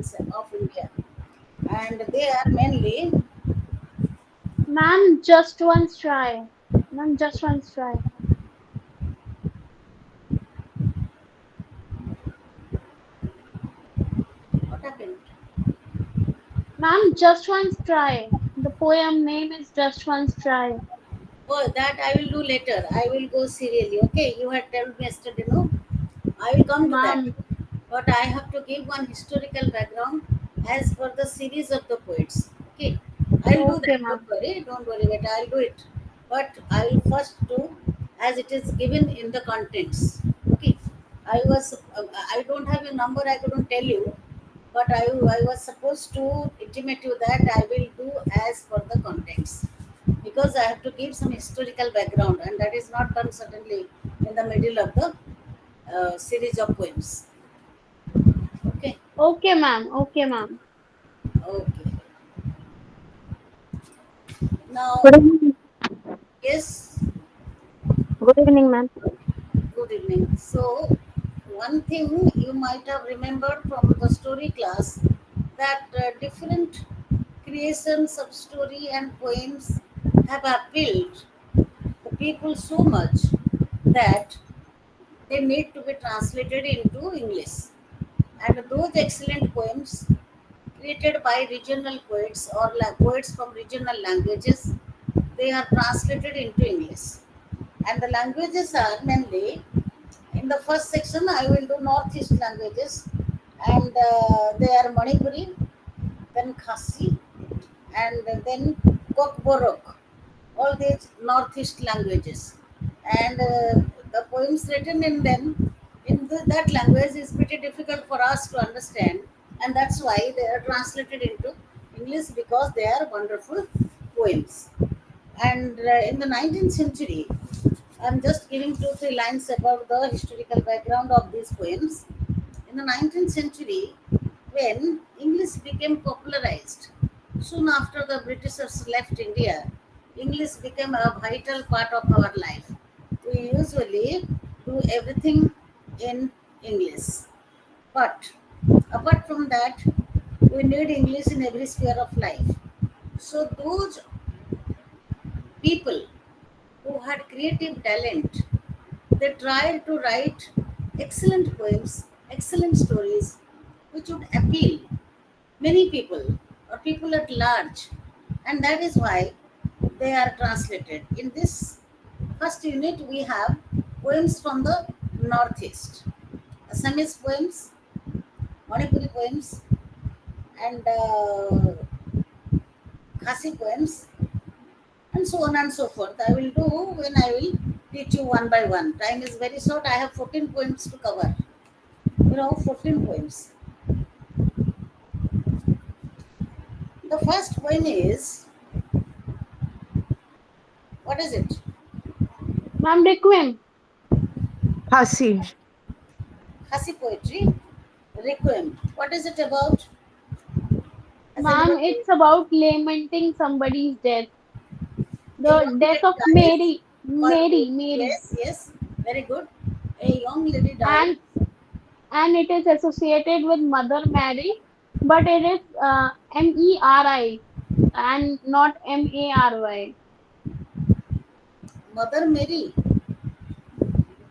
poets of India, and they are mainly. Ma'am, just once try. Ma'am, just once try. What happened? Ma'am, just once try. The poem name is Just Once Try. Oh, that I will do later. I will go serially. Okay, you had told me yesterday, no? I will come to that. Ma'am, But I have to give one historical background as per the series of the poets. Okay, I'll do okay, that. ma'am. Don't worry, but I'll do it. But I will first do as it is given in the contents. Okay, I don't have a number, I couldn't tell you, but I was supposed to intimate you that I will do as per the contents because I have to give some historical background, and that is not done certainly in the middle of the series of poems. Okay. Okay, ma'am. Okay, ma'am. Okay. Now, Good evening. yes, Good evening, ma'am. good evening. So, one thing you might have remembered from the story class that different creations of story and poems have appealed the people so much that they need to be translated into English. And those excellent poems created by regional poets or poets from regional languages, they are translated into English. And the languages are mainly in the first section. I will do Northeast languages, and they are Manipuri, then Khasi, and then Kokborok. All these Northeast languages, and the poems written in them in that language is pretty difficult for us to understand, and that's why they are translated into English because they are wonderful poems. And in the 19th century, I'm just giving 2 3 lines about the historical background of these poems. In the 19th century, when English became popularized, soon after the Britishers left India, English became a vital part of our life. We usually do everything in English. But apart from that, we need English in every sphere of life. So those people who had creative talent, they tried to write excellent poems, excellent stories, which would appeal many people or people at large, and that is why they are translated. In this first unit, we have poems from the Northeast, Assamese poems, Manipuri poems, and Khasi poems, and so on and so forth. I will do when I will teach you one by one. Time is very short. I have 14 poems to cover. 14 poems. The first poem is, what is it? Ma'am, Requiem. Hasi. Khasi poetry, Requiem. What is it about? Has Ma'am, anybody? it's about lamenting somebody's death. A The young death lady of dies. Mary. Mary. Yes, Mary. yes, very good. A young lady dies. And and it is associated with Mother Mary, but it is Meri and not Mary. Mother Mary.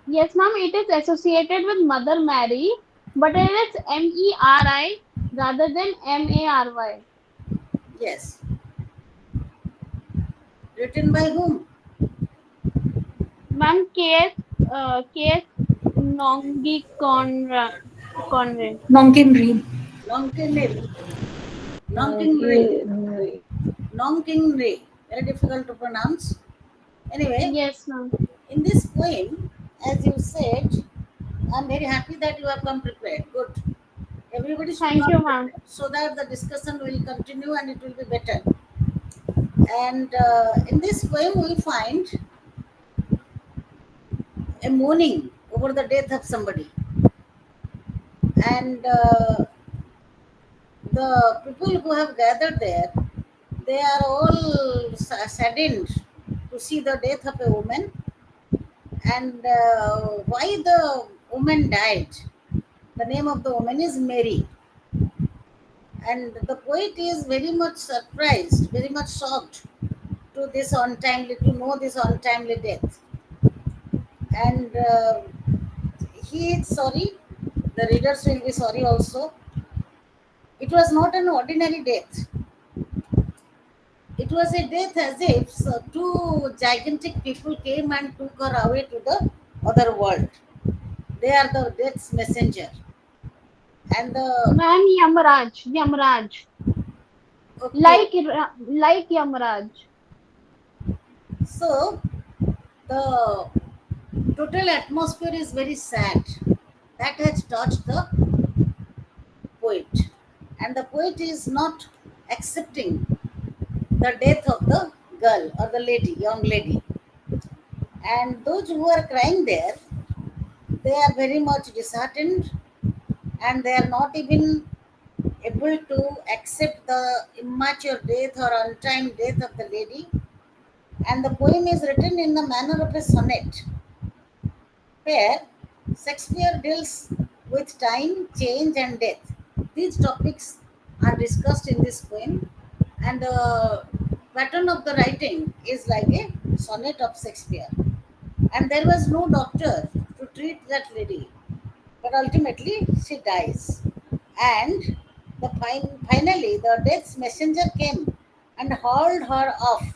Yes, ma'am, it is associated with Mother Mary, but it is Meri rather than Mary. Yes. Written by whom? Ma'am, K.S. Nongi Conway. Monkey. Nongkinri. Nongkinri. Okay. Nongkinri. Very difficult to pronounce. Anyway, Yes, ma'am. in this poem, as you said, I'm very happy that you have come prepared. Good. Everybody should Thank come you, ma'am. prepared so that the discussion will continue and it will be better. And in this poem, we find a mourning over the death of somebody. And the people who have gathered there, they are all saddened to see the death of a woman. And why the woman died? The name of the woman is Mary. And the poet is very much surprised, very much shocked to know this untimely death. And he is sorry, the readers will be sorry also. It was not an ordinary death. It was a death as if two gigantic people came and took her away to the other world. They are the death's messenger. And the Man, Yamraj, Yamraj. okay, Like Yamraj. so the total atmosphere is very sad. That has touched the poet, and the poet is not accepting the death of the girl or the lady, young lady. And those who are crying there, they are very much disheartened, and they are not even able to accept the immature death or untimely death of the lady. And the poem is written in the manner of a sonnet, where Shakespeare deals with time, change, and death. These topics are discussed in this poem, and the pattern of the writing is like a sonnet of Shakespeare. And there was no doctor to treat that lady, but ultimately she dies. And finally, the death's messenger came and hauled her off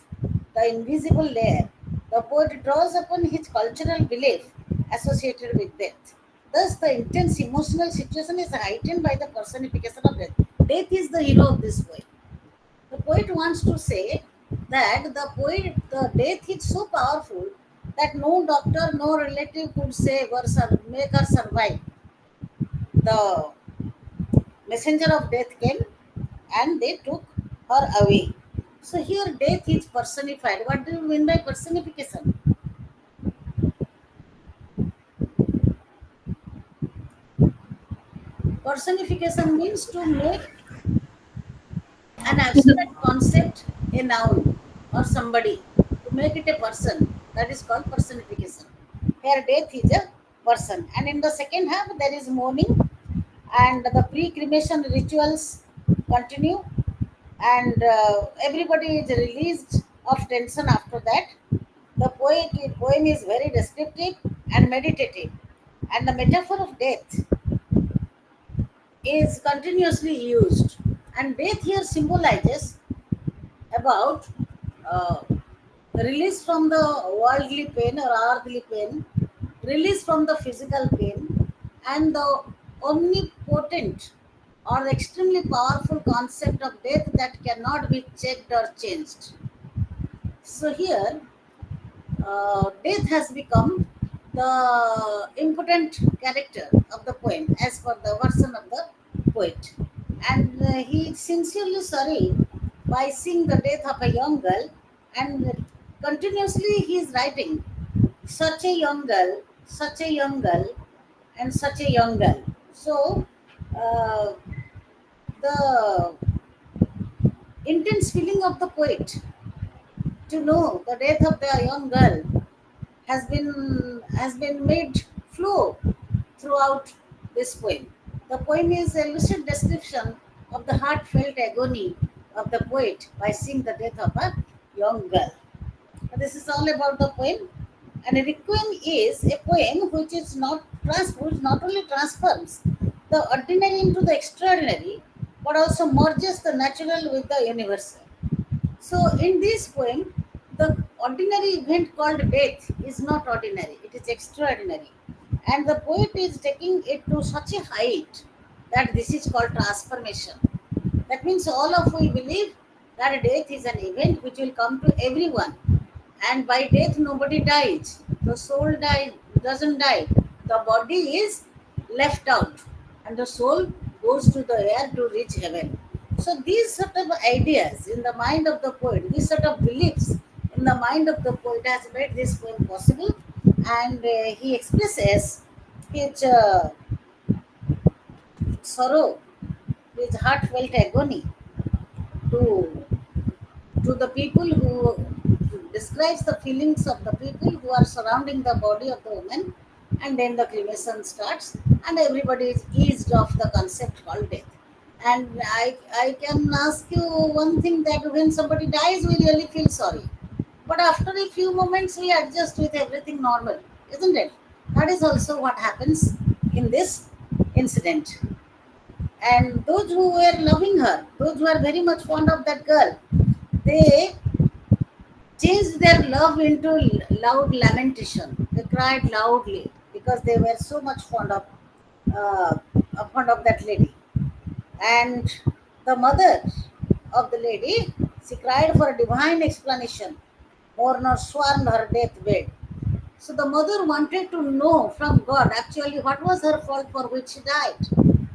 the invisible layer. The poet draws upon his cultural belief associated with death. Thus, the intense emotional situation is heightened by the personification of death. Death is the hero of this poem. The poet wants to say that the death is so powerful that no doctor, no relative could save or make her survive. The messenger of death came and they took her away. So here death is personified. What do you mean by personification? Personification means to make an abstract concept a noun or somebody, to make it a person. That is called personification. Here death is a person. And in the second half there is mourning, and the pre-cremation rituals continue, and everybody is released of tension after that. The poem is very descriptive and meditative, and the metaphor of death is continuously used. And death here symbolizes about uh, release from the worldly pain or earthly pain, release from the physical pain, and the omnipotent or extremely powerful concept of death that cannot be checked or changed. So here, death has become the important character of the poem as per the version of the poet. And he is sincerely sorry by seeing the death of a young girl, and continuously he is writing, such a young girl, such a young girl, and such a young girl. So, uh, the intense feeling of the poet to know the death of the young girl has been made flow throughout this poem. The poem is a lucid description of the heartfelt agony of the poet by seeing the death of a young girl. This is all about the poem. And a requiem is a poem which not only transforms the ordinary into the extraordinary, but also merges the natural with the universal. So, in this poem, the ordinary event called death is not ordinary, it is extraordinary. And the poet is taking it to such a height that this is called transformation. That means all of we believe that death is an event which will come to everyone, and by death nobody dies. The doesn't die. The body is left out, and the soul goes to the air to reach heaven. So these sort of ideas in the mind of the poet, these sort of beliefs in the mind of the poet has made this poem possible, and he expresses his sorrow, his heartfelt agony to the people who describes the feelings of the people who are surrounding the body of the woman, and then the cremation starts and everybody is eased of the concept called death. And I can ask you one thing, that when somebody dies, we really feel sorry. But after a few moments, we adjust with everything normal, isn't it? That is also what happens in this incident. And those who were loving her, those who are very much fond of that girl, they changed their love into loud lamentation. They cried loudly because they were so much uh, fond of that lady. And the mother of the lady, she cried for a divine explanation. Mourner sworn her deathbed. So the mother wanted to know from God actually what was her fault for which she died.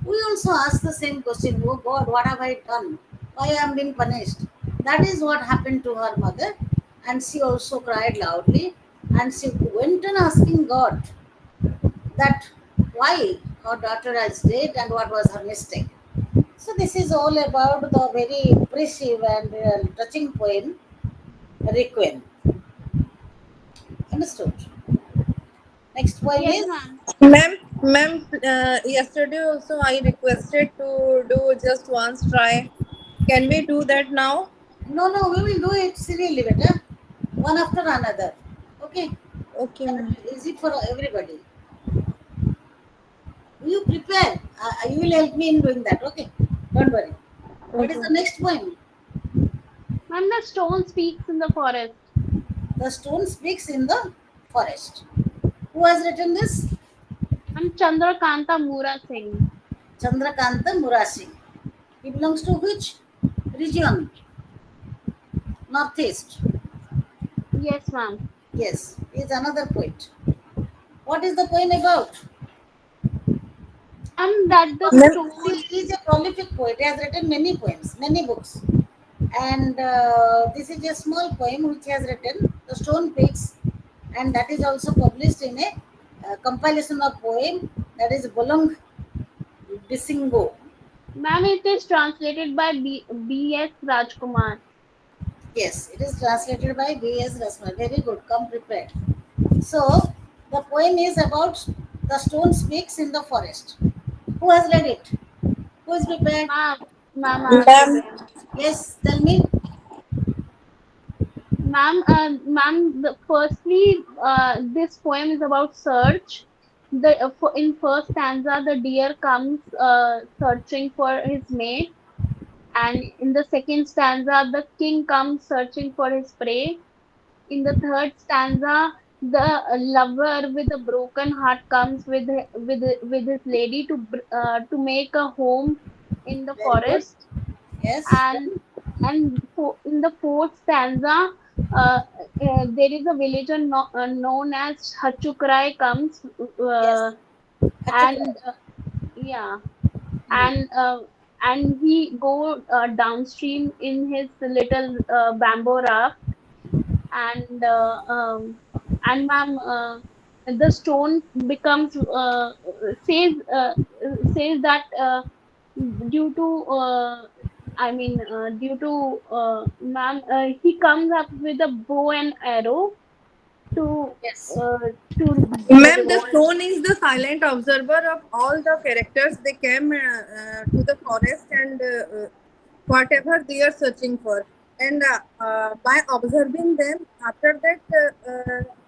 We also ask the same question, oh God, what have I done? Why I am being punished? That is what happened to her mother, and she also cried loudly, and she went on asking God that why her daughter is dead and what was her mistake. So this is all about the very impressive and touching poem Requiem. Understood? Next poem Yes, is ma'am. Ma'am, yesterday also I requested to do just once try. Can we do that now? no, we will do it serially, better. One after another. Okay? Okay, That ma'am. is easy for everybody. You prepare. You will help me in doing that. Okay? Don't worry. What is Okay. the next poem? Ma'am, the stone speaks in the forest. The stone speaks in the forest. Who has written this? Ma'am, Chandrakanta Mura Singh. Chandrakanta Murasi. He belongs to which region? Northeast. Yes, ma'am. Yes, he is another poet. What is the poem about? Ma'am, that the Ma'am, stone. He is a prolific poet. He has written many poems, many books. And this is a small poem which he has written, The Stone Pigs, and that is also published in a compilation of poem, that is Bolong Bisingo. Ma'am, it is translated by B.S. Rajkumar. Yes, it is translated by B.S. Rasmal. Very good, come prepared. So, the poem is about the stone speaks in the forest. Who has read it? Who is prepared? Ma'am, I am ma'am, prepared. Yes, tell me. Ma'am, firstly, this poem is about search. In first stanza, the deer comes searching for his mate, and in the second stanza, the king comes searching for his prey. In the third stanza, the lover with a broken heart comes with his lady to make a home in the Very good. forest, Yes. and in the fourth stanza, there is a villager known as Hachukrai comes, Yes. and Achukra. yeah, Hmm. and he go downstream in his little bamboo raft, and ma'am, the stone becomes says says that due to due to ma'am, he comes up with a bow and arrow to Yes. uh, to ma'am, the revolt. stone is the silent observer of all the characters. They came to the forest and whatever they are searching for. And by observing them, after that,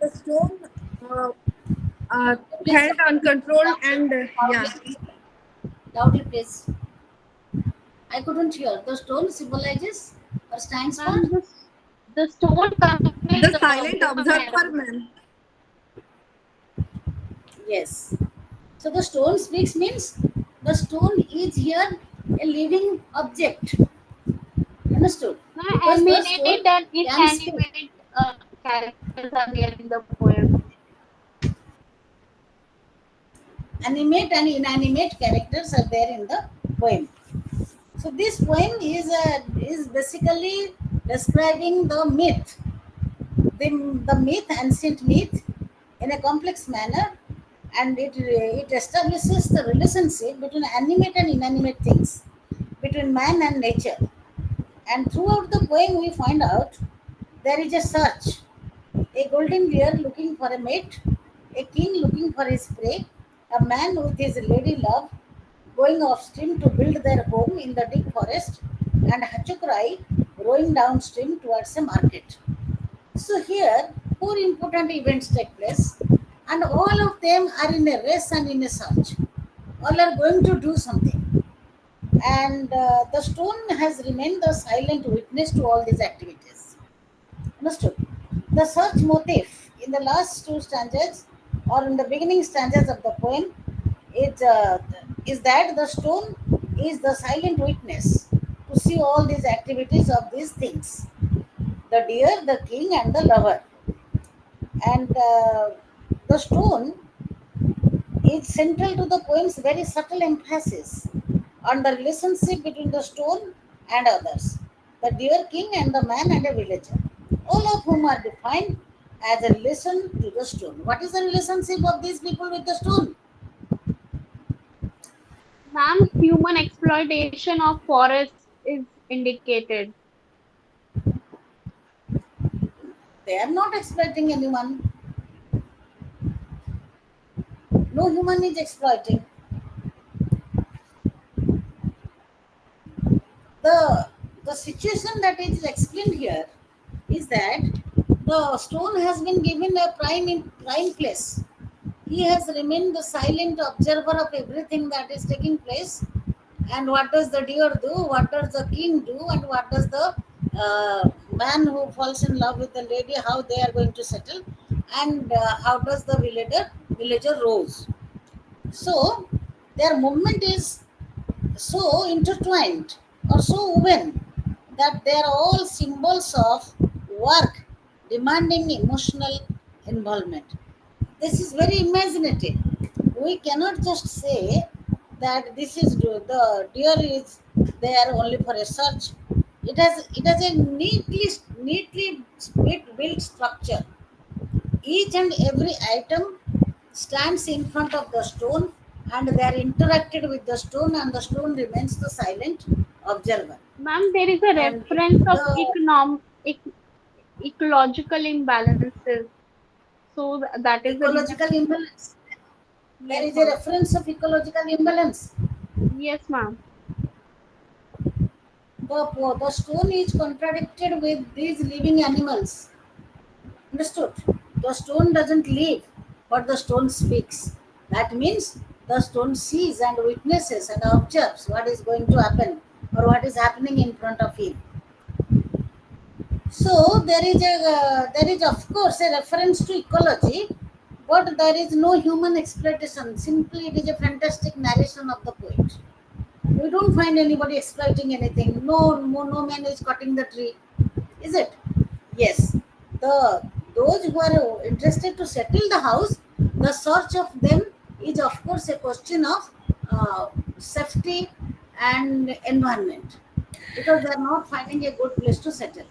the stone uh, uh, Please, held uncontrolled loudly, and yeah. loudly, loudly, please. I couldn't hear. The stone symbolizes or stands for? Ma'am, the stone comes with The silent bow and observer, arrow. ma'am. Yes. So the stone speaks means the stone is here a living object. Understood? Because the Animated stone and can speak. inanimate characters are there in the poem. Animate and inanimate characters are there in the poem. So this poem is basically describing the myth, the myth, ancient myth, in a complex manner, and it establishes the relationship between animate and inanimate things, between man and nature. And throughout the poem, we find out there is a search, a golden deer looking for a mate, a king looking for his prey, a man with his lady love, going upstream to build their home in the deep forest, and Hachukurai rowing downstream towards a market. So here, four important events take place, and all of them are in a race and in a search. All are going to do something, and the stone has remained the silent witness to all these activities. Understood? The search motif in the last two stanzas or in the beginning stanzas of the poem is that the stone is the silent witness to see all these activities of these things, the deer, the king, and the lover. And the stone is central to the poem's very subtle emphasis on the relationship between the stone and others, the deer king and the man and a villager, all of whom are defined as a relation to the stone. What is the relationship of these people with the stone? Ma'am, human exploitation of forests is indicated. They are not exploiting anyone. No human is exploiting. The the situation that is explained here is that the stone has been given a prime place. He has remained the silent observer of everything that is taking place. And what does the deer do? What does the king do? And what does the man who falls in love with the lady? How they are going to settle? And how does the villager rose? So their movement is so intertwined or so woven that they are all symbols of work demanding emotional involvement. This is very imaginative. We cannot just say that this is the deer is there only for a search. It has a neatly built structure. Each and every item stands in front of the stone, and they are interacted with the stone, and the stone remains the silent observer. Ma'am, there is a And reference of the ecological imbalances. So that is the reason. ecological imbalance, there Yes, is a ma'am. reference of ecological imbalance. Yes, ma'am. The stone is contradicted with these living animals. Understood? The stone doesn't live, but the stone speaks. That means the stone sees and witnesses and observes what is going to happen or what is happening in front of him. So there is of course a reference to ecology, but there is no human exploitation. Simply, it is a fantastic narration of the poet. We don't find anybody exploiting anything. No man is cutting the tree, is it? Yes. The those who are interested to settle the house, the search of them is of course a question of safety and environment, because they are not finding a good place to settle.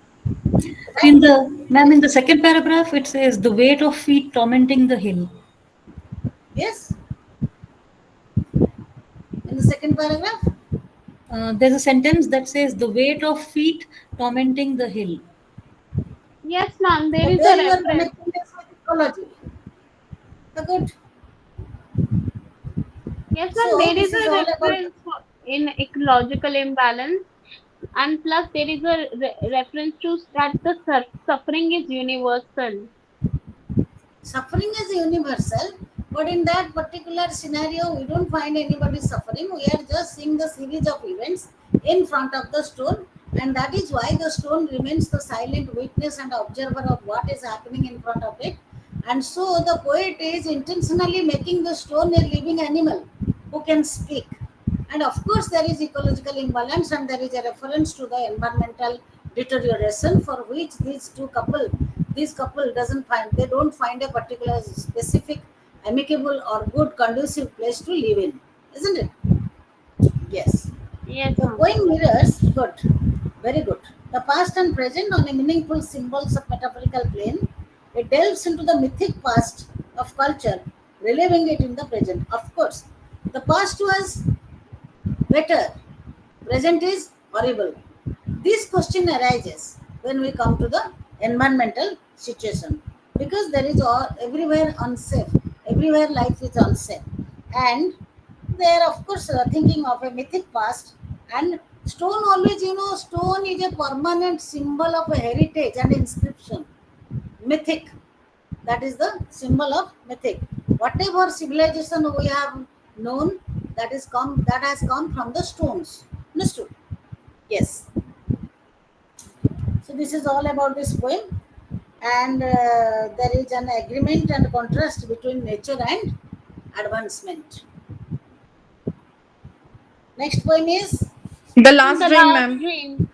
In Right? the ma'am, in the second paragraph, it says the weight of feet tormenting the hill. Yes. In the second paragraph, There's a sentence that says the weight of feet tormenting the hill. Yes, ma'am. There but is there a you are reference. connecting this with ecology. The good. Yes, ma'am. So There is this is a all about. reference in ecological imbalance, and plus there is a reference to that the suffering is universal. Suffering is universal, but in that particular scenario, we don't find anybody suffering. We are just seeing the series of events in front of the stone, and that is why the stone remains the silent witness and observer of what is happening in front of it. And so the poet is intentionally making the stone a living animal who can speak. And of course, there is ecological imbalance, and there is a reference to the environmental deterioration for which this couple doesn't find, they don't find a particular specific, amicable, or good, conducive place to live in, isn't it? Yes. Yes, The ma'am. poem mirrors, good, very good, the past and present on a meaningful symbols of metaphorical plane. It delves into the mythic past of culture, reliving it in the present. Of course, the past was better, present is horrible. This question arises when we come to the environmental situation, because there is all everywhere unsafe, everywhere life is unsafe, and they are of course thinking of a mythic past. And stone always, stone is a permanent symbol of a heritage and inscription. Mythic, that is the symbol of mythic. Whatever civilization we have known, that has come from the stones. Understood? Yes. So this is all about this poem. And there is an agreement and contrast between nature and advancement. Next poem is, The The last dream, Last ma'am. Dream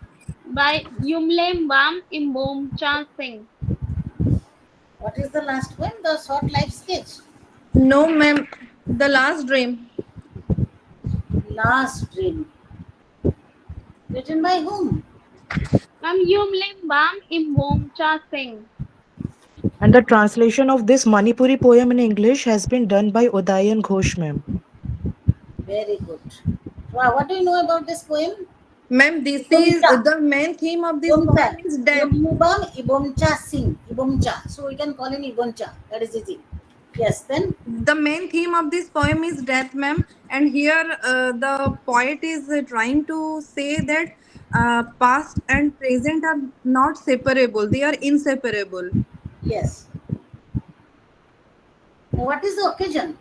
by Yumlem Bam Imbom Cha Singh. what is the last poem? The short life sketch. No, ma'am. The last dream. Last dream. Written by whom? Ma'am, Yumlem Bam Imbom Cha Singh. And the translation of this Manipuri poem in English has been done by Udayan Ghosh, ma'am. Very good. Wow, what do you know about this poem? Ma'am, this is Ibomcha. the main theme of this Ibomcha. poem is death. Yomubam Ibomcha Singh. Ibomcha. So we can call him Ibomcha. That is easy. Yes, then. The main theme of this poem is death, ma'am. And here the poet is trying to say that past and present are not separable, they are inseparable. Yes. Now, what is the occasion?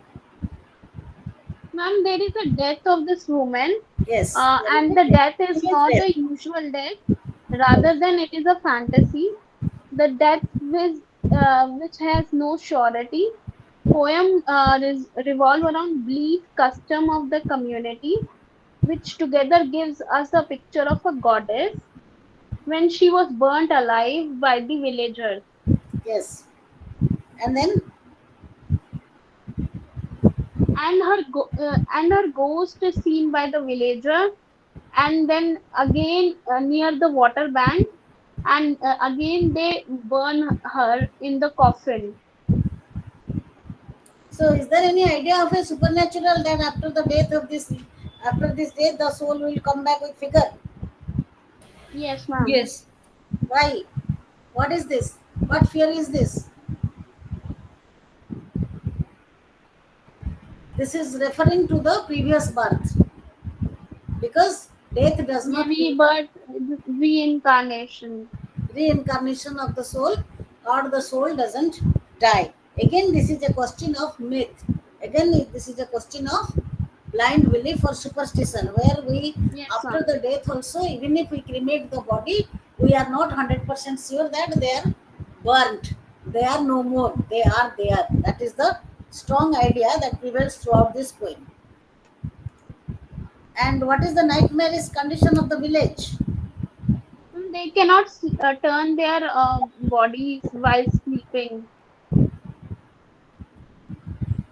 Ma'am, there is a death of this woman, Yes. Very and good. the death is Who is not there? a usual death, rather than it is a fantasy. The death which has no surety. Poem revolve around belief, custom of the community, which together gives us a picture of a goddess when she was burnt alive by the villagers. Yes. And then, And her ghost is seen by the villager, and then again near the water bank, and again they burn her in the coffin. so is there any idea of a supernatural that after this death, the soul will come back with figure? Yes, ma'am. Yes. Why? What is this? What fear is this? This is referring to the previous birth, because death does not mean Rebirth, reincarnation. reincarnation of the soul, or the soul doesn't die. Again, this is a question of myth. Again, this is a question of blind belief or superstition, where we, Yes, after ma'am. the death also, even if we cremate the body, we are not 100% sure that they are burnt. They are no more. They are there. That is the strong idea that prevails throughout this poem. And what is the nightmarish condition of the village? They cannot turn their bodies while sleeping.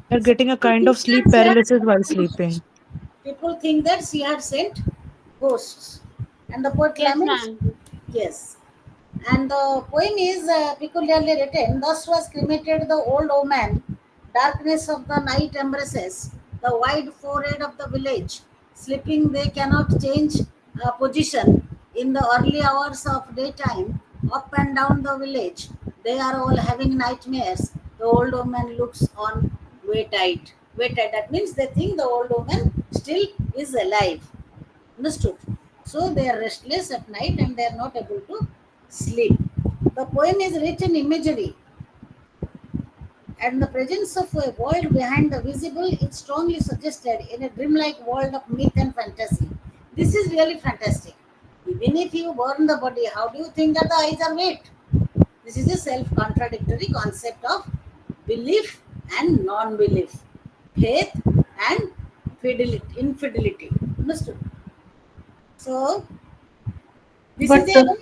They're getting a People kind think of that sleep she had paralysis sent while ghosts. sleeping. People think that she had sent ghosts. And the poet Yes, laments. ma'am. Yes. And the poem is peculiarly written. Thus was cremated the old woman. Darkness of the night embraces the wide forehead of the village. Sleeping, they cannot change position. In the early hours of daytime, up and down the village, they are all having nightmares. The old woman looks on wait-eyed. Wait-eyed, that means they think the old woman still is alive. Understood? So they are restless at night and they are not able to sleep. The poem is rich in imagery, and the presence of a world behind the visible is strongly suggested in a dreamlike world of myth and fantasy. This is really fantastic. Even if you burn the body, how do you think that the eyes are wet? This is a self contradictory concept of belief and non belief, faith and infidelity. Understood? So, this is But a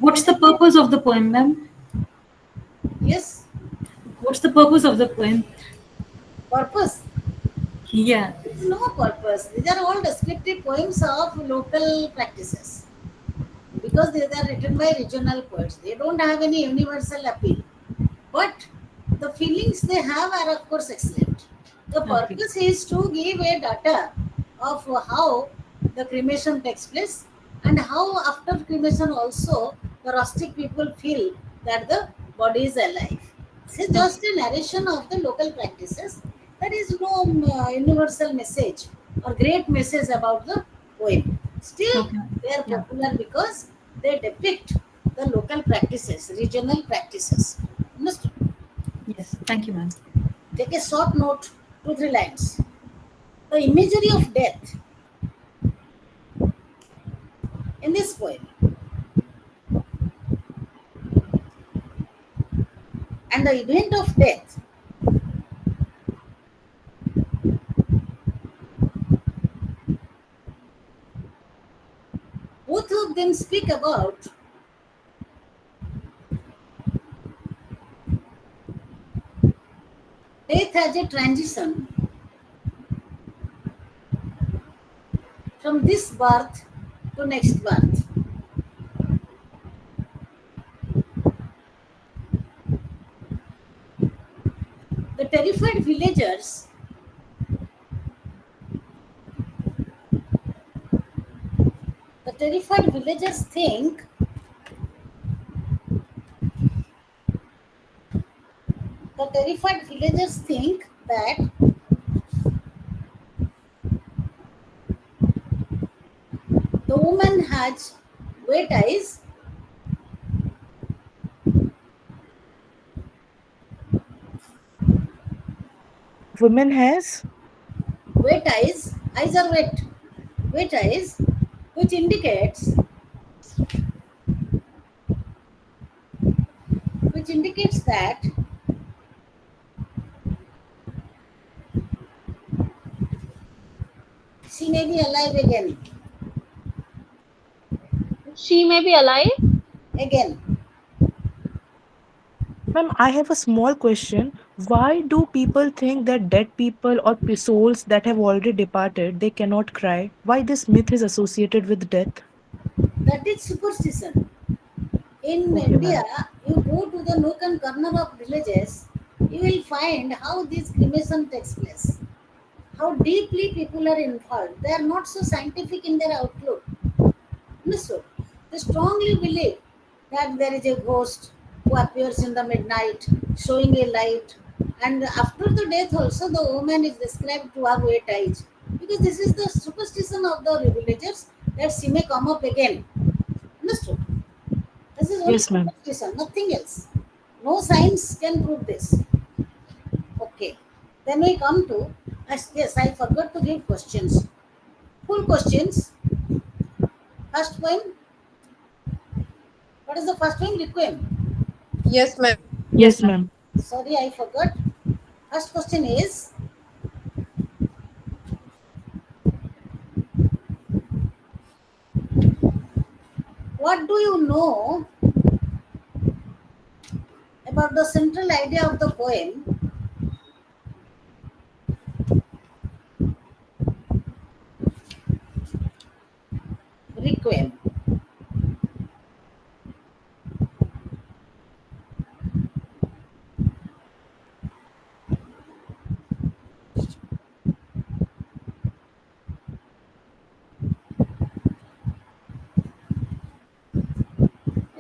what's this is the purpose of the poem, ma'am? yes, What's the purpose of the poem? purpose. Yeah. There is no purpose. These are all descriptive poems of local practices, because they are written by regional poets. They don't have any universal appeal. But the feelings they have are, of course, excellent. The Okay. purpose is to give a data of how the cremation takes place, and how after cremation also the rustic people feel that the body is alive. This is Okay. just a narration of the local practices. There is no universal message or great message about the poem. Still, Okay. they are Yeah. popular because they depict the local practices, regional practices. Understood? Yes. Thank you, ma'am. Take a short note, two, three lines. The imagery of death in this poem and the event of death, both of them speak about death as a transition from this birth to next birth. The terrified villagers, the terrified villagers think, the terrified villagers think that the woman has wet eyes, Women has eyes are wet, wet eyes, which indicates, which indicates that she may be alive again, She may be alive. again. Ma'am, I have a small question. Why do people think that dead people or souls that have already departed, they cannot cry? Why this myth is associated with death? That is superstition. In Okay, India, ma'am. you go to the nook and corner of villages, you will find how this cremation takes place, how deeply people are involved. They are not so scientific in their outlook. Understood? They strongly believe that there is a ghost who appears in the midnight, showing a light, and after the death, also the woman is described to have wet eyes. Because this is the superstition of the villagers that she may come up again. Understood? This is only Yes, ma'am. superstition, nothing else. No science can prove this. Okay. Then we come to, yes, I forgot to give questions. Full questions. First one, what is the first one? Requiem. Yes, ma'am. Yes, Yes, ma'am. ma'am. Sorry, I forgot. First question is, what do you know about the central idea of the poem Requiem?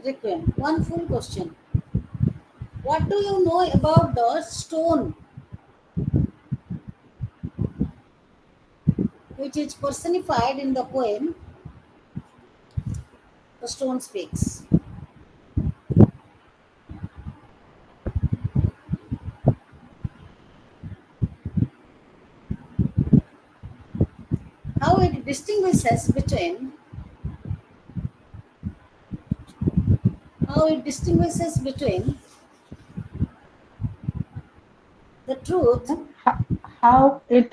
Requiem. One full question. What do you know about the stone which is personified in the poem The Stone Speaks? How it distinguishes between, how it distinguishes between the truth, How it?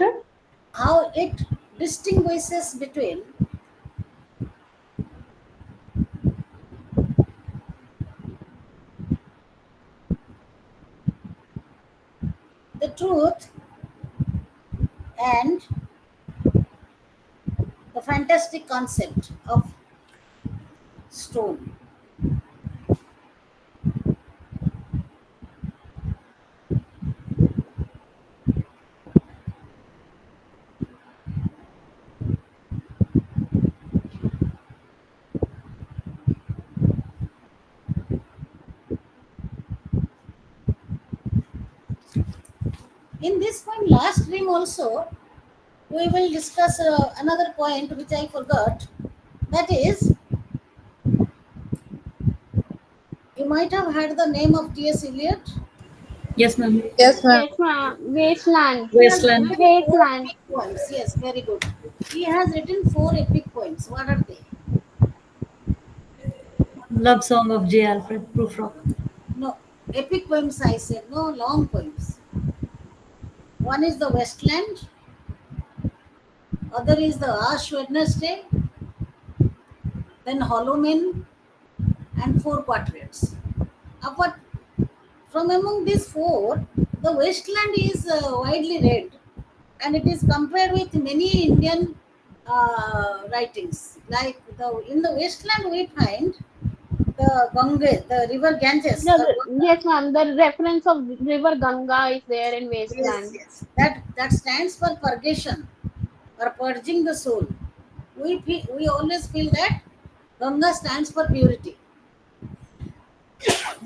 how it distinguishes between the truth and the fantastic concept of stone. In this one last dream also, we will discuss another point which I forgot. That is, you might have heard the name of T.S. Eliot. Yes, ma'am. Yes, ma'am. Yes, ma'am. Wasteland. He has Wasteland. written four Wasteland. epic poems. Yes, very good. He has written four epic poems. What are they? Love song of J. Alfred Prufrock. No, epic poems I said, no long poems. One is the Westland, other is the Ash Wednesday, then Hollow Men, and four quatrains. Apart from among these four, the Westland is widely read, and it is compared with many Indian writings. Like in the Westland, we find the Ganga, the river Ganges, the Ganga. Yes, ma'am. The reference of River Ganga is there in Yes, Wasteland. yes. That stands for purgation or purging the soul. We always feel that Ganga stands for purity.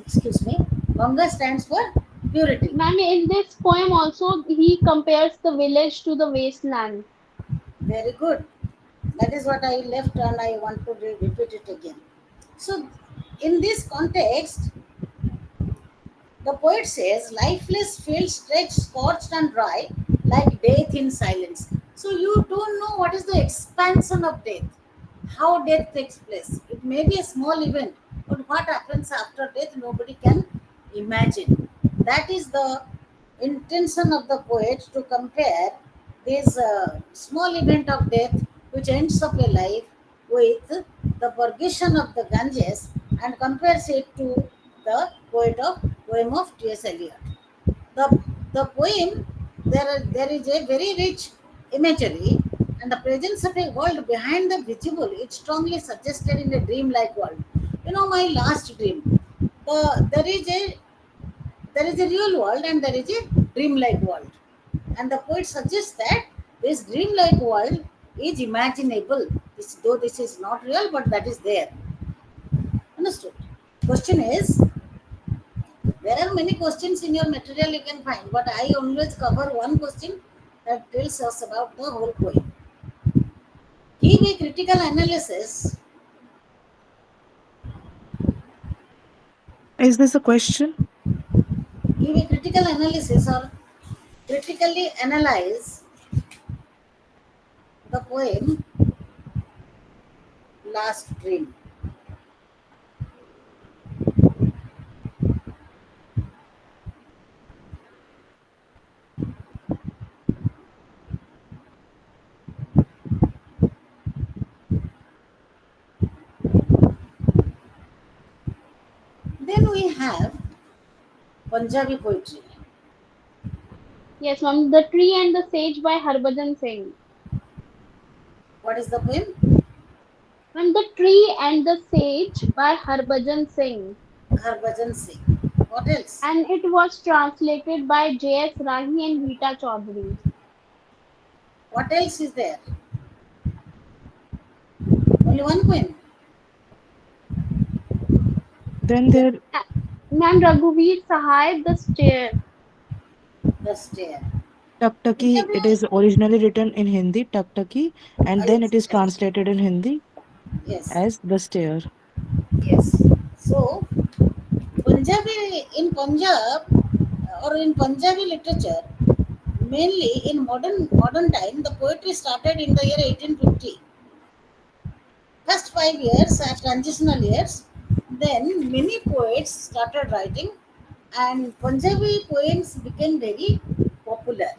Excuse me. Ganga stands for purity. Ma'am, in this poem also he compares the village to the wasteland. Very good. That is what I left and I want to repeat it again. So, in this context, the poet says, lifeless fields stretch scorched and dry like death in silence. So, you don't know what is the expansion of death, how death takes place. It may be a small event, but what happens after death, nobody can imagine. That is the intention of the poet to compare this small event of death, which ends up a life, with the purgation of the Ganges, and compares it to the poem of T.S. Eliot. The, the poem, there is a very rich imagery and the presence of a world behind the visible. It strongly suggested in a dreamlike world. You know, my last dream. There is a real world and there is a dreamlike world. And the poet suggests that this dreamlike world is imaginable. Though this is not real, but that is there. Understood? Question is, there are many questions in your material you can find, but I always cover one question that tells us about the whole poem. Give a critical analysis. Is this a question? Give a critical analysis or critically analyze the poem Last Dream. Then we have Punjabi poetry. Yes, ma'am. The Tree and the Sage by Harbhajan Singh. What is the poem? Ma'am, The Tree and the Sage by Harbhajan Singh. Harbhajan Singh. What else? And it was translated by J.S. Rahi and Rita Chaudhary. What else is there? Only one poem. Then there Uh, Ma'am, Raghuveer Sahai, The Stair. The Stair. Tuktaki, it Punjabi. is originally written in Hindi, Tuktaki, and then it Yes, is yes, translated in Hindi yes, as The Stair. yes. So, Punjabi in Punjab or in Punjabi literature, mainly in modern time, the poetry started in the year 1850. First 5 years are transitional years. Then many poets started writing, and Punjabi poems became very popular.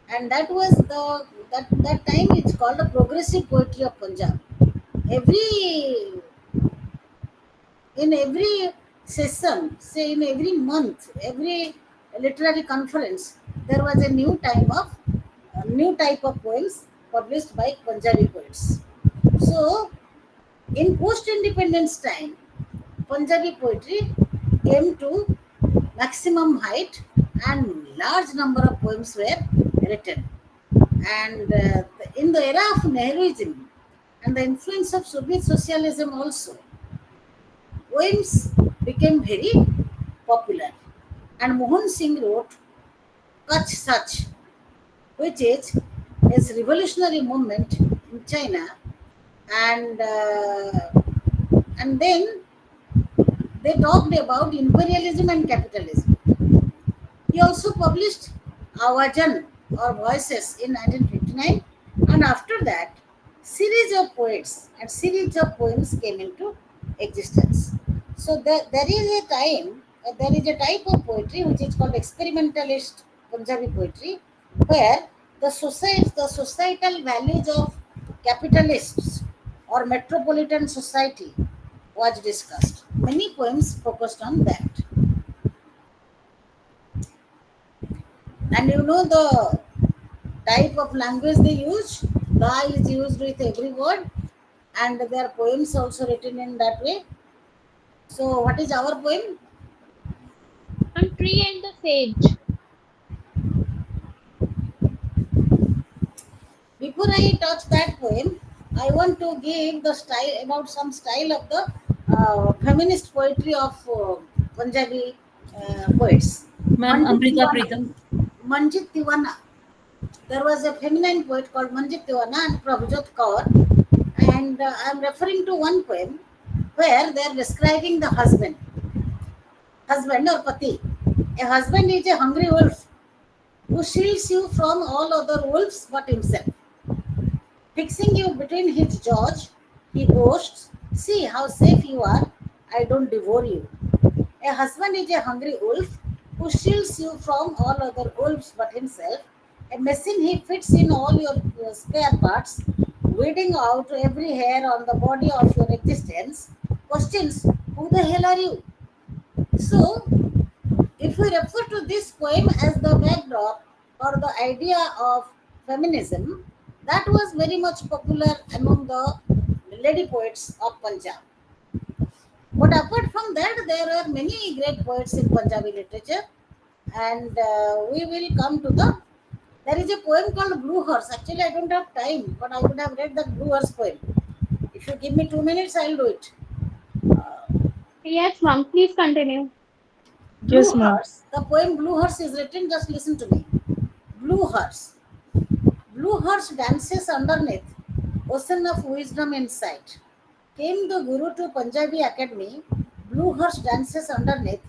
And that was that time it's called the progressive poetry of Punjab. Every in every session, say in every month, every literary conference, there was a new type of poems published by Punjabi poets. So, in post-independence time, Punjabi poetry came to maximum height, and large number of poems were written. And in the era of Nehruism and the influence of Soviet socialism also, poems became very popular. And Mohan Singh wrote Kach Sach, which is its revolutionary movement in China, and then they talked about imperialism and capitalism. He also published Awajan or Voices in 1959, and after that, series of poets and series of poems came into existence. So there is a time, there is a type of poetry which is called experimentalist Punjabi poetry, where the societal values of capitalists or metropolitan society was discussed. Many poems focused on that. And you know the type of language they use, the is used with every word, and their poems also written in that way. So what is our poem? And Tree and the Sage. Before I touch that poem, I want to give the style, about some style of the feminist poetry of Punjabi poets. Ma'am, Manjit Amrita Tiwana. Pritam. Manjit Tiwana. There was a feminine poet called Manjit Tiwana and Prabhujot Kaur, and I am referring to one poem where they are describing the husband or pati. A husband is a hungry wolf who shields you from all other wolves but himself. Fixing you between his jaws, he boasts, "See how safe you are, I don't devour you." A husband is a hungry wolf who shields you from all other wolves but himself. A machine he fits in all your spare parts, weeding out every hair on the body of your existence. Questions, who the hell are you? So, if we refer to this poem as the backdrop or the idea of feminism, that was very much popular among the lady poets of Punjab. But apart from that, there are many great poets in Punjabi literature, and we will come to the. There is a poem called Blue Horse. Actually, I don't have time, but I would have read the Blue Horse poem. If you give me 2 minutes, I'll do it. Uh, Yes, ma'am. Please continue. Blue Yes, ma'am. Horse. The poem Blue Horse is written. Just listen to me. Blue Horse. Blue horse dances underneath, ocean of wisdom in sight. Came the Guru to Punjabi Academy, blue horse dances underneath,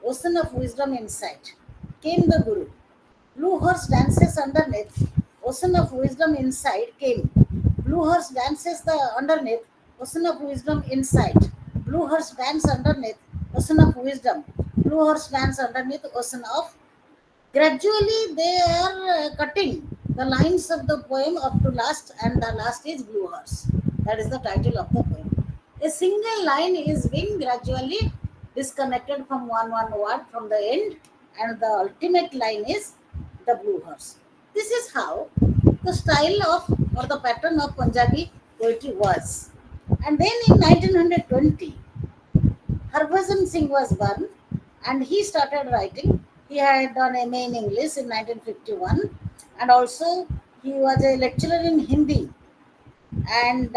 ocean of wisdom in sight. Came the Guru. Blue horse dances underneath, ocean of wisdom inside came. Blue horse dances the underneath, ocean of wisdom inside. Blue horse dance underneath, ocean of wisdom. Blue horse dance underneath, ocean of. Gradually, they are cutting the lines of the poem up to last, and the last is Blue Horse. That is the title of the poem. A single line is being gradually disconnected from one word from the end, and the ultimate line is the Blue Horse. This is how the style of or the pattern of Punjabi poetry was. And then in 1920, Harbhajan Singh was born and he started writing. He had done MA in English in 1951, and also he was a lecturer in Hindi, and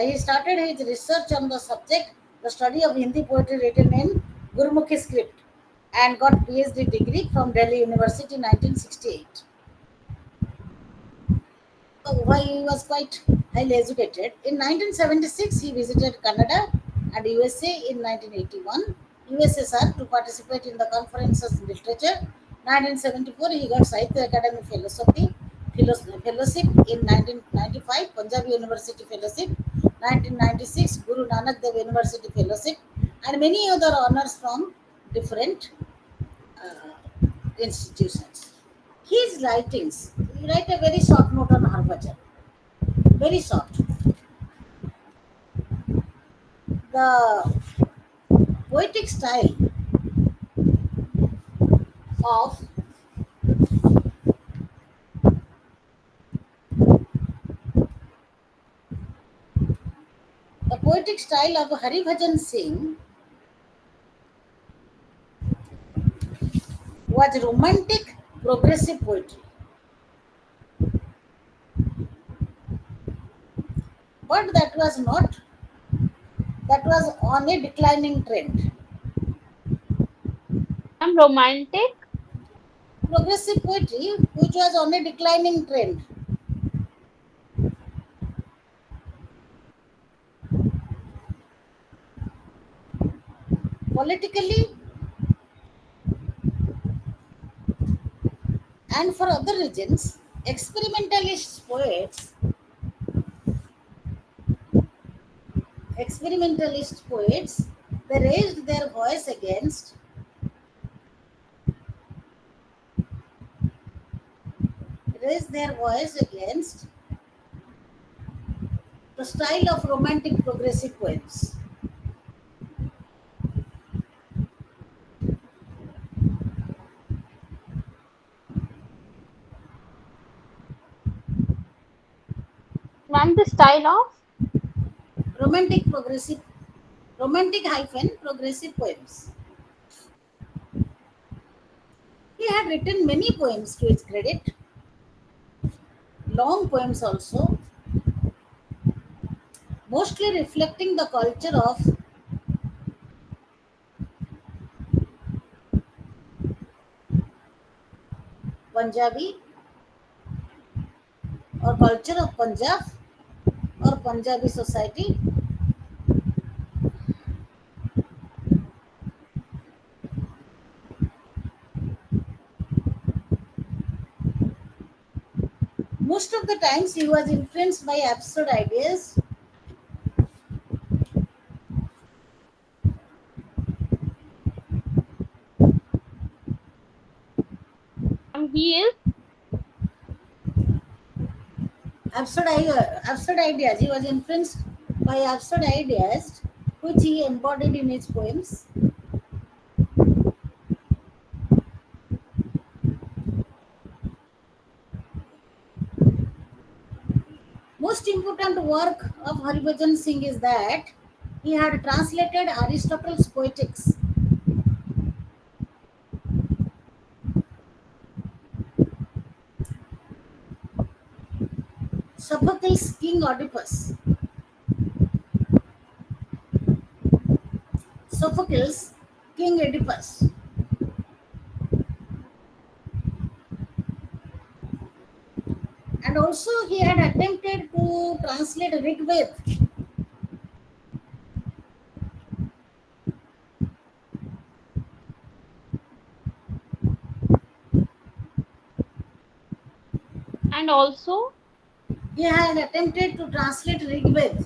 he started his research on the subject, the study of Hindi poetry written in Gurmukhi script, and got PhD degree from Delhi University in 1968. Why he was quite highly educated. In 1976, he visited Canada and USA in 1981, USSR to participate in the conferences in literature. 1974, he got Sahitya Academy Fellowship in 1995, Punjab University Fellowship, 1996, Guru Nanak Dev University Fellowship, and many other honors from different institutions. His writings, he write a very short note on Harbhajan, very short. The poetic style of the poetic style of Haribhajan Singh was romantic progressive poetry, but that was on a declining trend. I'm romantic. Progressive poetry, which was on a declining trend. Politically and for other reasons, experimentalist poets, they raised their voice against the style of romantic progressive poems. Ma'am, the style of Romantic progressive, romantic hyphen progressive poems. He had written many poems to his credit, long poems also, mostly reflecting the culture of Punjabi or culture of Punjab or Punjabi society. Most of the times he was influenced by absurd ideas, he is absurd ideas. He was influenced by absurd ideas which he embodied in his poems. Most important work of Harbhajan Singh is that he had translated Aristotle's Poetics, Sophocles' King Oedipus, Sophocles' King Oedipus, and also he had attempted to translate Rig Veda, and also he had attempted to translate Rig Veda,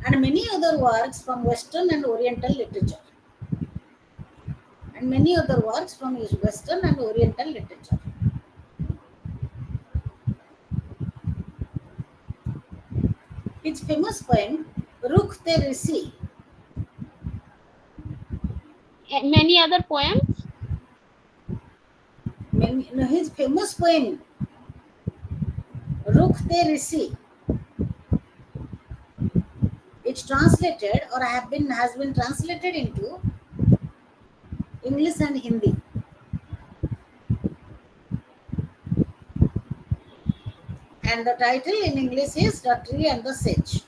and many other works from Western and Oriental literature, and many other works from Western and Oriental literature. His famous poem Rukh Te Risi, many other poems. no, his famous poem Rukh Te Risi, it's translated or has been translated into English and Hindi, and the title in English is The Tree and the Sage.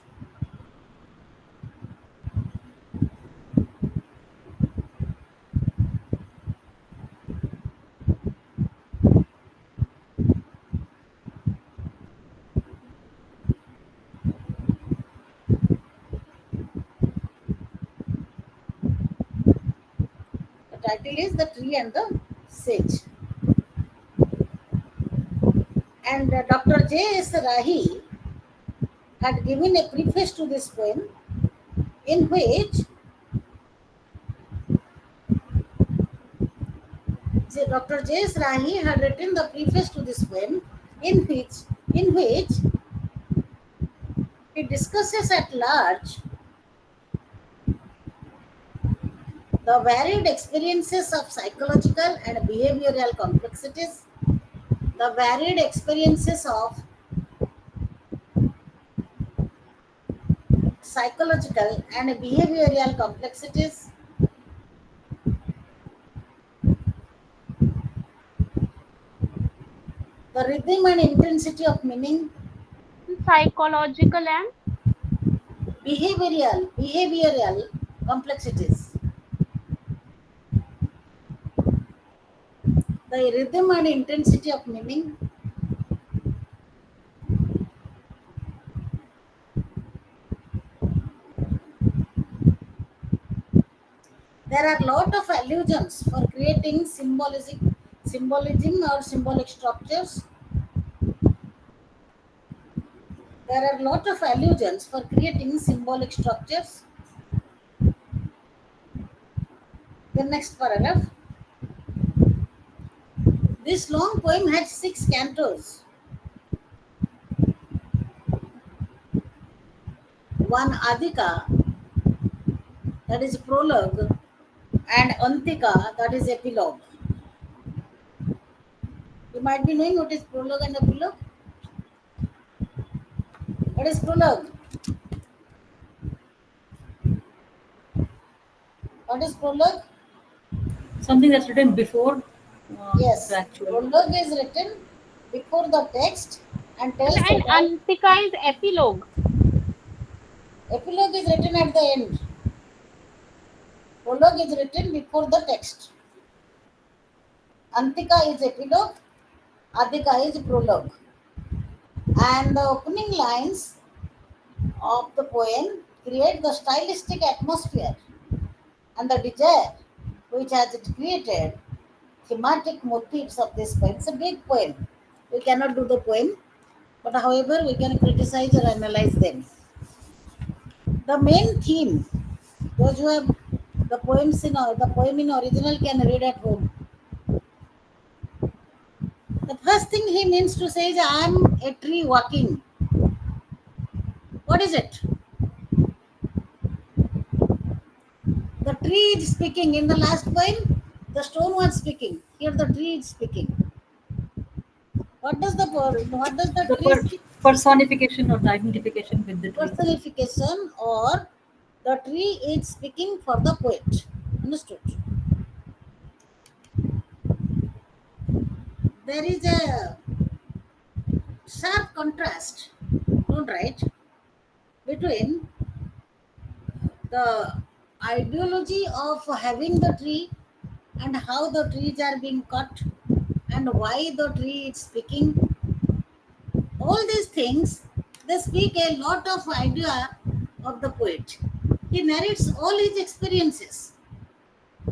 The title is The Tree and the Sage. And Dr. J.S. Rahi had given a preface to this poem in which Dr. J.S. Rahi had written the preface to this poem in which he discusses at large the varied experiences of psychological and behavioral complexities, the varied experiences of psychological and behavioral complexities, the rhythm and intensity of meaning, Psychological and behavioral complexities, the rhythm and intensity of meaning, There are lot of allusions for creating symbolism or symbolic structures. There are lot of allusions for creating symbolic structures. The next paragraph. This long poem had six cantos. One Adhika, that is prologue, and Antika, that is epilogue. You might be knowing what is prologue and epilogue. What is prologue? What is prologue? Something that's written before the Yes, actual. prologue is written before the text and tells And about. Antika is epilogue. Epilogue is written at the end. Prologue is written before the text. Antika is epilogue. Adhika is prologue. And the opening lines of the poem create the stylistic atmosphere and the desire which has it created thematic motifs of this poem. It's a big poem. We cannot do the poem, but however, we can criticize or analyze them. The main theme, those who have the poem in original can read at home. The first thing he means to say is, I am a tree walking. What is it? The tree is speaking. In the last poem, the stone was speaking. Here, the tree is speaking. What does the The tree speak? personification or the identification with the tree. Personification, or the tree is speaking for the poet. Understood? There is a sharp contrast, don't write, between the ideology of having the tree and how the trees are being cut and why the tree is speaking. All these things, they speak a lot of idea of the poet. He narrates all his experiences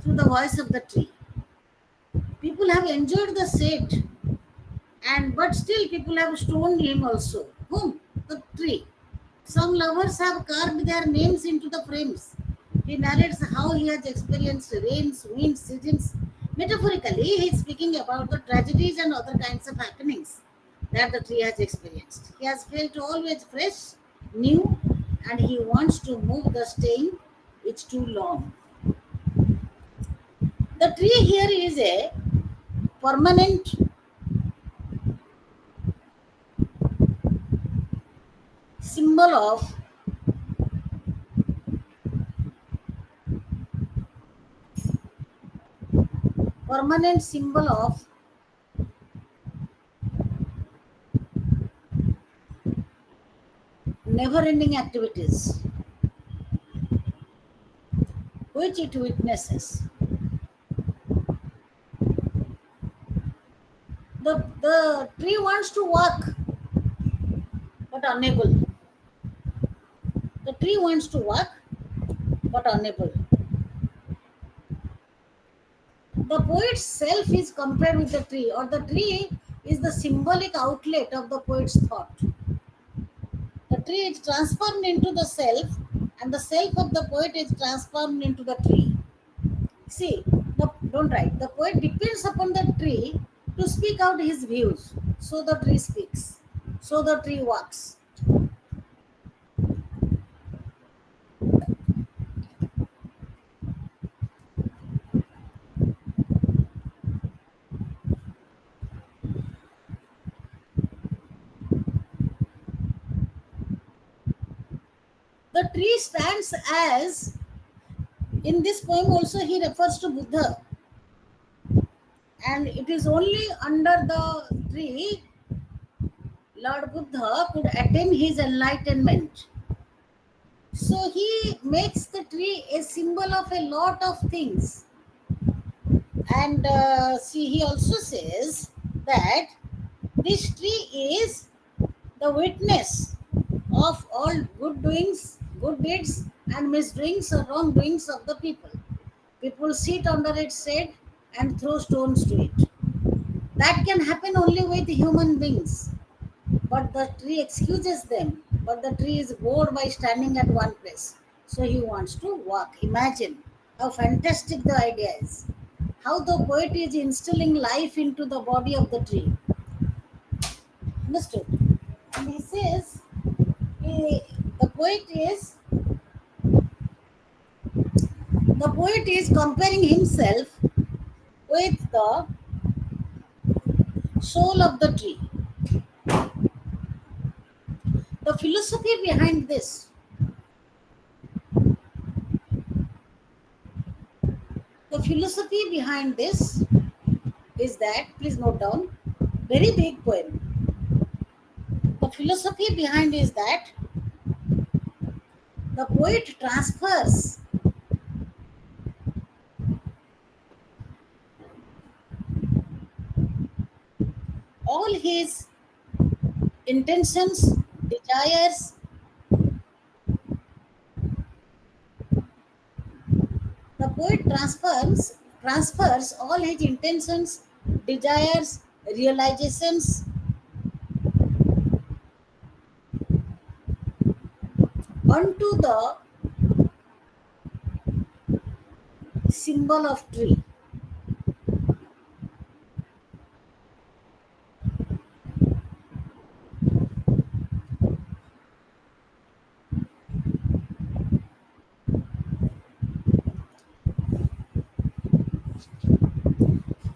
through the voice of the tree. People have enjoyed the shade, and but still people have stoned him also. Whom? The tree. Some lovers have carved their names into the frames. He narrates how he has experienced rains, winds, seasons. Metaphorically, he is speaking about the tragedies and other kinds of happenings that the tree has experienced. He has felt always fresh, new, and he wants to move the stain. It's too long. The tree here is a permanent symbol of permanent symbol of never ending activities which it witnesses. The tree wants to walk but unable. The tree wants to walk but unable. The poet's self is compared with the tree, or the tree is the symbolic outlet of the poet's thought. The tree is transformed into the self, and the self of the poet is transformed into the tree. See, don't write. The poet depends upon the tree to speak out his views. So the tree speaks. So the tree walks. The tree stands as, in this poem also he refers to Buddha, and it is only under the tree Lord Buddha could attain his enlightenment. So he makes the tree a symbol of a lot of things. And see, he also says that this tree is the witness of all good doings, good deeds, and misdoings or wrongdoings of the people. People sit under its shade and throw stones to it. That can happen only with human beings. But the tree excuses them. But the tree is bored by standing at one place. So he wants to walk. Imagine how fantastic the idea is. How the poet is instilling life into the body of the tree. Understood? And he says, he, the poet is the poet is comparing himself with the soul of the tree. The philosophy behind this, the philosophy behind this is that, please note down, very big poem. The philosophy behind is that the poet transfers all his intentions, desires, the poet transfers all his intentions, desires, realizations onto the symbol of tree.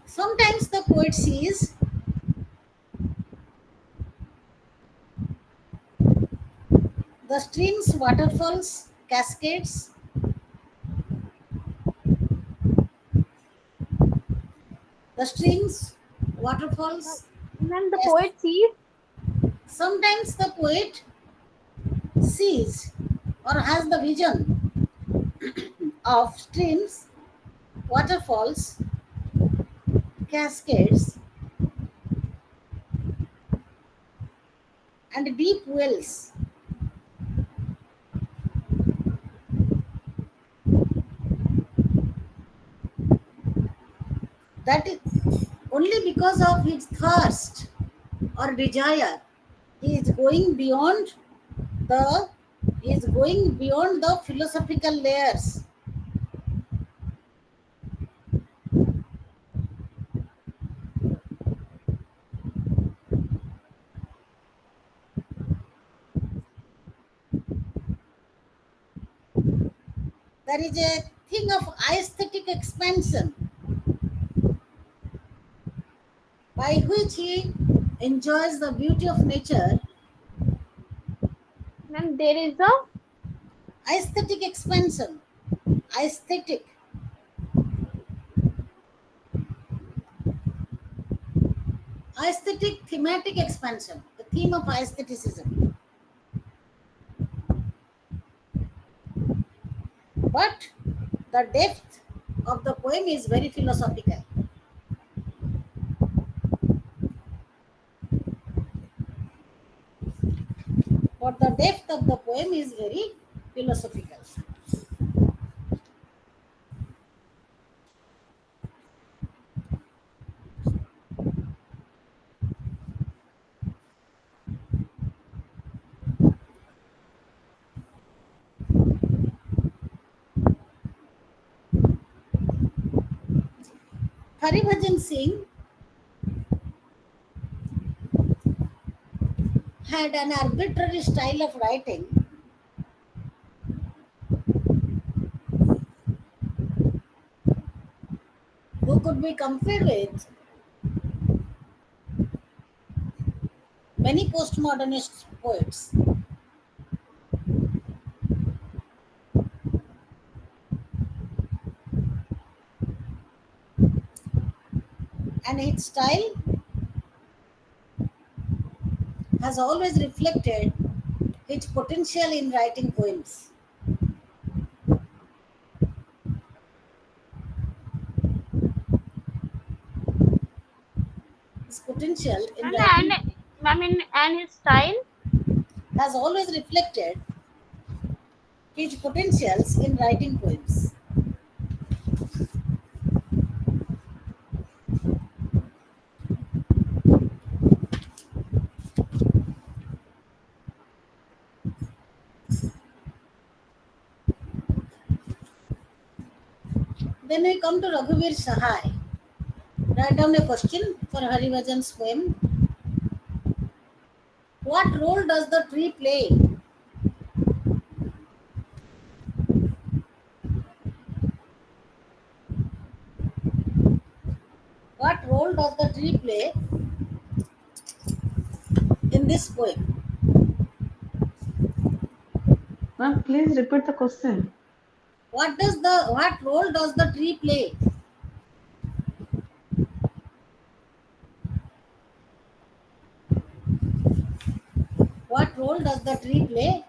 Sometimes the poet sees the streams, waterfalls, cascades, the streams, waterfalls. When the Yes. poet sees, Sometimes the poet sees or has the vision of streams, waterfalls, cascades, and deep wells. That is only because of his thirst or desire. He is going beyond the he is going beyond the philosophical layers. There is a thing of aesthetic expansion by which he enjoys the beauty of nature. when there is a Aesthetic expansion, aesthetic, aesthetic thematic expansion, the theme of aestheticism. But the depth of the poem is very philosophical. But the depth of the poem is very philosophical. Haribhajan Singh had an arbitrary style of writing who could be compared with many postmodernist poets. And its style has always reflected his potential in writing poems. His potential in and writing I mean and his style. has always reflected his potentials in writing poems. Then we come to Raghuveer Sahai. Write down a question for Harivajan's poem. What role does the tree play? What role does the tree play in this poem? Ma'am, please repeat the question. What role does the tree play? What role does the tree play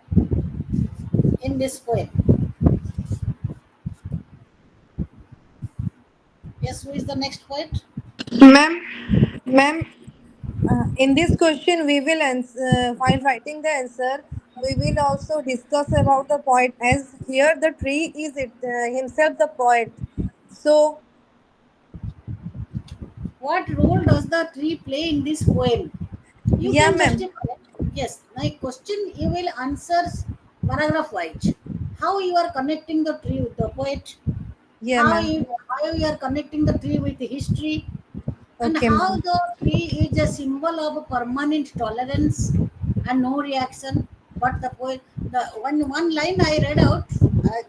in this poem? Yes, who is the next poet? Ma'am, ma'am, in this question, we will answer, while writing the answer, we will also discuss about the poet, as here the tree is himself the poet. So, What role does the tree play in this poem? You yeah, can ma'am. justify it. Yes, my question you will answer paragraph wise. How you are connecting the tree with the poet? Yeah, How ma'am. you are connecting the tree with history? And Okay, how ma'am. the tree is a symbol of permanent tolerance and no reaction. But the poet, the one line I read out,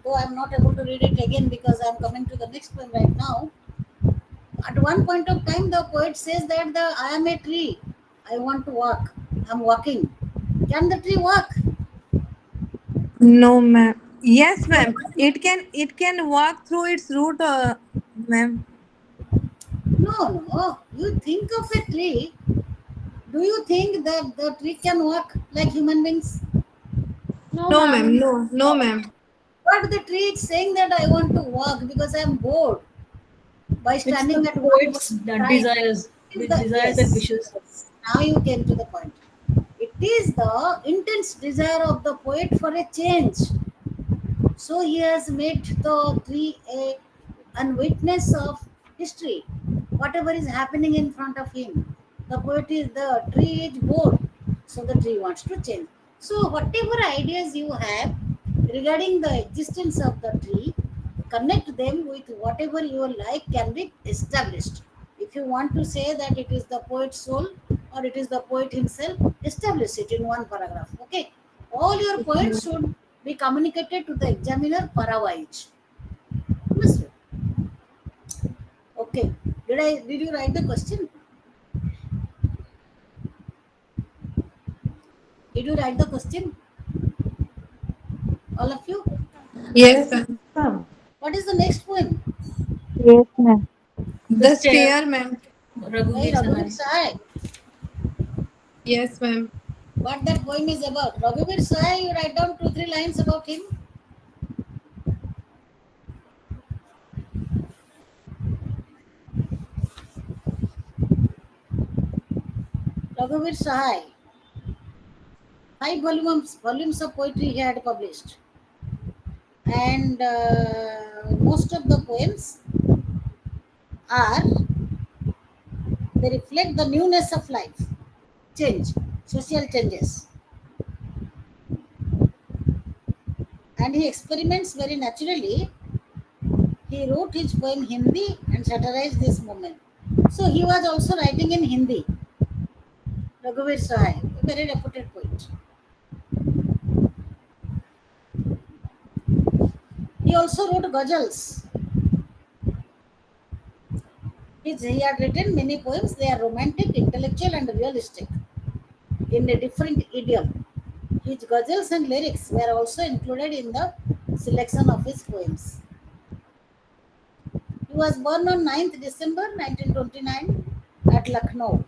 though I'm not able to read it again because I'm coming to the next one right now. At one point of time, the poet says that I am a tree. I want to walk. I'm walking. Can the tree walk? No, ma'am. Yes, So, ma'am. It can walk through its root, ma'am. no, no. You think of a tree. Do you think that the tree can walk like human beings? No, No, ma'am. ma'am. No, no, ma'am. But the tree is saying that I want to walk because I'm bored by It's standing the at one poet's side. desires, It is with the desires and yes, wishes. yes. Now you came to the point. It is the intense desire of the poet for a change. So he has made the tree an witness of history. Whatever is happening in front of him, the tree is bored, so the tree wants to change. So whatever ideas you have regarding the existence of the tree, connect them with whatever your life can be established. If you want to say that it is the poet's soul or it is the poet himself, establish it in one paragraph. Okay, all your points should be communicated to the examiner parawise. Understood? Okay. Did you write the question? Did you write the question? All of you? Yes, Yes, ma'am. ma'am. What is the next poem? Yes, ma'am. The The stair, stair, ma'am. By Raghuveer Raghuveer Sahai. Sahai. Yes, ma'am. What that poem is about? Raghuveer Sahai, you write down two, three lines about him. Raghuveer Sahai. Five volumes of poetry he had published. And most of the poems are, they reflect the newness of life, change, social changes. And he experiments very naturally. He wrote his poem Hindi and satirized this movement. So he was also writing in Hindi. Raghuveer Sahai, a very reputed poet. He also wrote ghazals. He had written many poems. They are romantic, intellectual, and realistic in a different idiom. His ghazals and lyrics were also included in the selection of his poems. He was born on 9th December 1929 at Lucknow,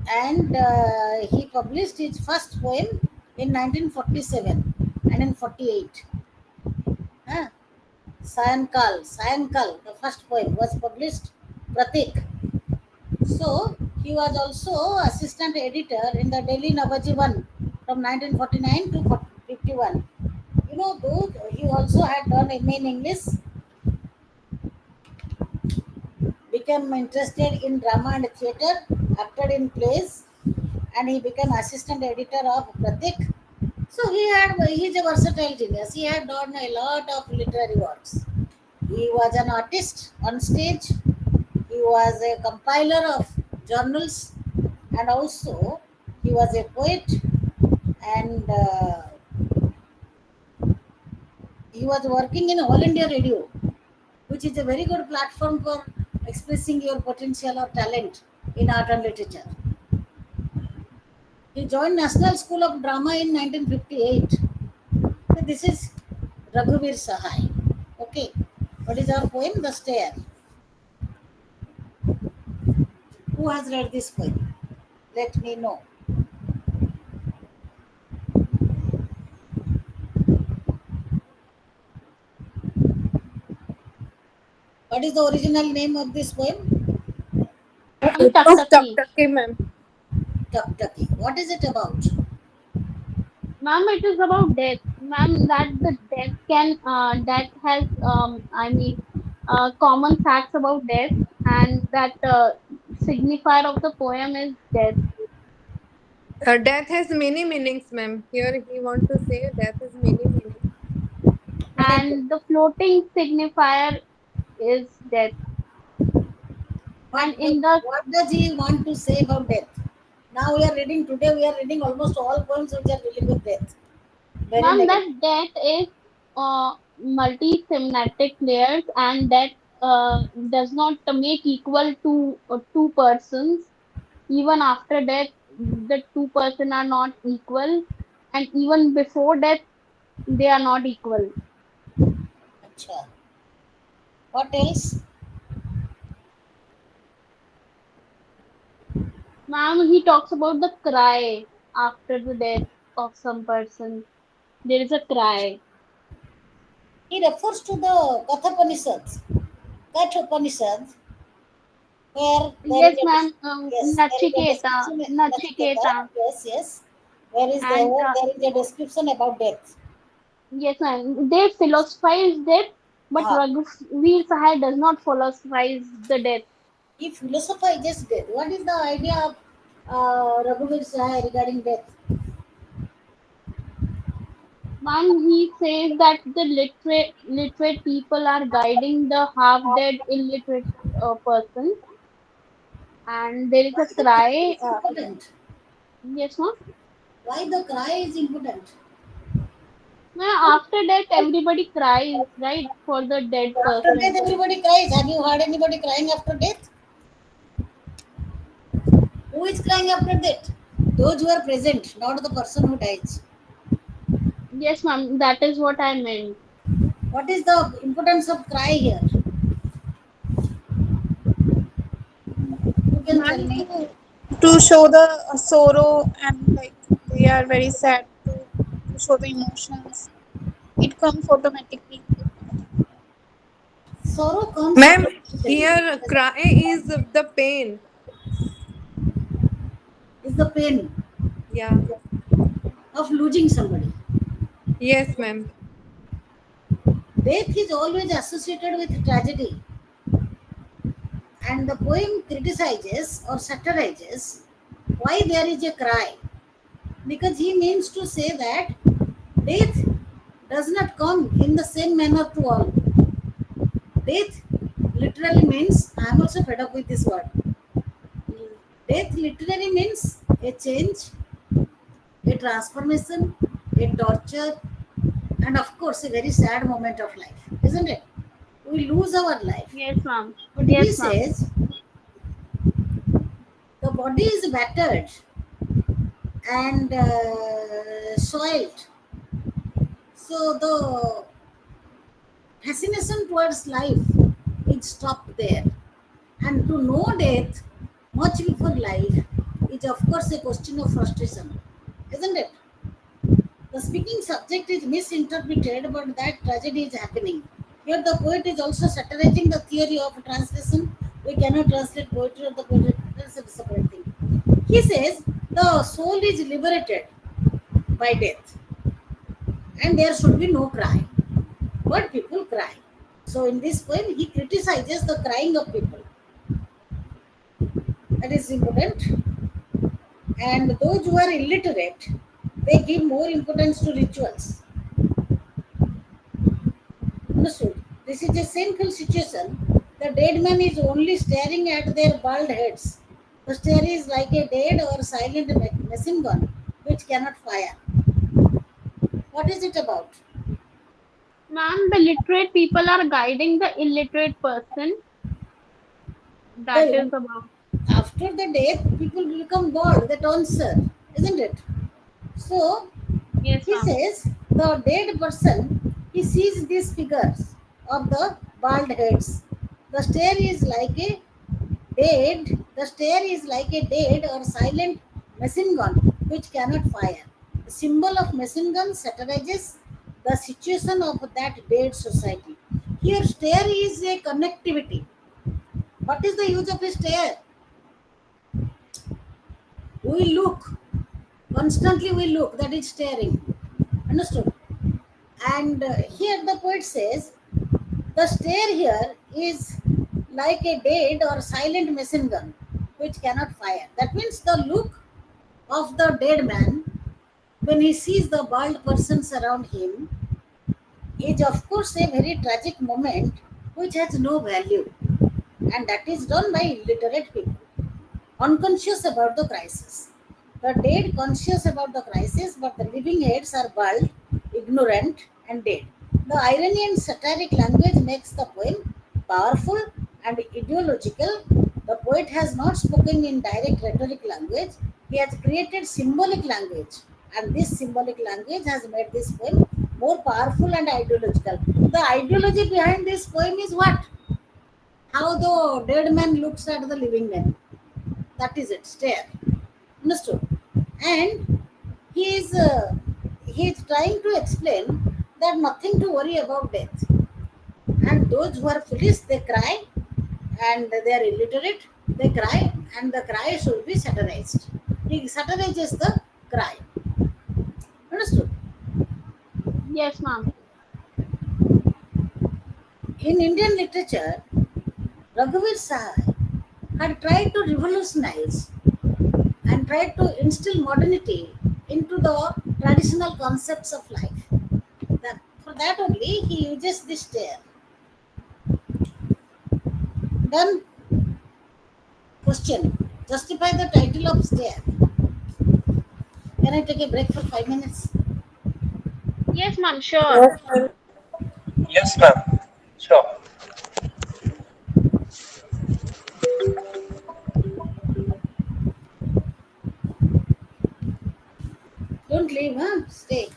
and he published his first poem in 1947 and in 48. Huh? Sayankal, the first poem was published Pratik. So he was also assistant editor in the Delhi Navajivan from 1949 to 51. You know, though he also had done MA in English, became interested in drama and theatre, acted in plays, and he became assistant editor of Pratik. So he's a versatile genius. He had done a lot of literary works. He was an artist on stage. He was a compiler of journals, and also he was a poet, and he was working in All India Radio, which is a very good platform for expressing your potential or talent in art and literature. He joined National School of Drama in 1958. So this is Raghuvir Sahai. Okay. What is our poem? The Stair. Who has read this poem? Let me know. What is the original name of this poem? Ma'am, It was Tuck Tucky. Tucky, ma'am. Tuktuki. What is it about? Ma'am, it is about death. Ma'am, that the death can death has common facts about death, and that signifier of the poem is death. Death has many meanings, ma'am. Here he want to say death has many meanings. What is it? And the floating signifier is death. And in the What does he want to say about death? Now we are reading today. We are reading almost all poems which are dealing with death. Very ma'am, negative. that death is multi-semantic layers, and that does not make equal to two persons. Even after death, the two person are not equal, and even before death, they are not equal. Acha. What else? Ma'am, he talks about the cry after the death of some person. There is a cry. He refers to the Kathopanishads. Kathopanishads, where there is Yes, a ma'am. yes, there is a Nachiketa, description. Nachiketa, Nachiketa, yes, yes. Where is there? and There is a description about death. yes, ma'am. They philosophize death, but Ah, Raghuveer Sahai does not philosophize the death. he philosophizes death. What is the idea of Raghuvir Sahai regarding death? Ma'am, he says that the literate people are guiding the half dead illiterate person, and there is Why a the cry cry. is important? Yes, ma'am. Why the cry is important? Ma'am, after death, everybody cries, right, for the dead After death, person. everybody cries. Have you heard anybody crying after death? Who is crying after death? Those who are present, not the person who dies. Yes, ma'am. That is what I meant. What is the importance of cry here? Who can tell Man, me? to show the sorrow and like they are very sad to show the emotions. It comes automatically. Sorrow comes Ma'am, automatically. here cry is the pain. Is the pain Yeah. of losing somebody. Yes, ma'am. Death is always associated with tragedy, and the poem criticizes or satirizes why there is a cry, because he means to say that death does not come in the same manner to all. Death literally means, I am also fed up with this word. Death literally means a change, a transformation, a torture, and of course, a very sad moment of life, isn't it? We lose our life. Yes, ma'am. But he Yes, ma'am. says the body is battered and soiled. So the fascination towards life is stopped there. And to know death much before life is, of course, a question of frustration, isn't it? The speaking subject is misinterpreted, but that tragedy is happening. Here, the poet is also satirizing the theory of translation. We cannot translate poetry or the poetry, that's a separate thing. He says the soul is liberated by death and there should be no cry, but people cry. So, in this poem, he criticizes the crying of people. That is important. And those who are illiterate, They give more importance to rituals. Understood? This is a simple situation. The dead man is only staring at their bald heads. The stare is like a dead or silent machine gun which cannot fire. What is it about? Ma'am, the literate people are guiding the illiterate person. That is The about. after the death, people become bald. That answer, isn't it? So Yes, he ma'am. says the dead person he sees these figures of the bald heads. The stare is like a the stare is like a dead or silent machine gun which cannot fire. The symbol of machine gun satirizes the situation of that dead society. Here, stare is a connectivity. What is the use of a stare? We look constantly. We look. That is staring. Understood? And here the poet says the stare here is like a dead or silent machine gun which cannot fire. That means the look of the dead man when he sees the bald persons around him is, of course, a very tragic moment which has no value, and that is done by illiterate people, unconscious about the crisis. The dead conscious about the crisis, but the living heads are bald, ignorant, and dead. The irony and satiric language makes the poem powerful and ideological. The poet has not spoken in direct rhetoric language, he has created symbolic language, and this symbolic language has made this poem more powerful and ideological. The ideology behind this poem is what? How the dead man looks at the living man. That is it, stare. Understood? And he is trying to explain that nothing to worry about death. And those who are foolish, they cry, and they are illiterate, they cry, and the cry should be satirized. He satirizes the cry. Understood? Yes, ma'am. In Indian literature, Raghuveer Sahai had tried to revolutionize and tried to instill modernity into the traditional concepts of life. For that only he uses this stare. Then question. Justify the title of stare. Can I take a break for 5 minutes? Yes, ma'am, sure. Yes, ma'am. Yes, ma'am. Sure. Don't leave, huh? Stay.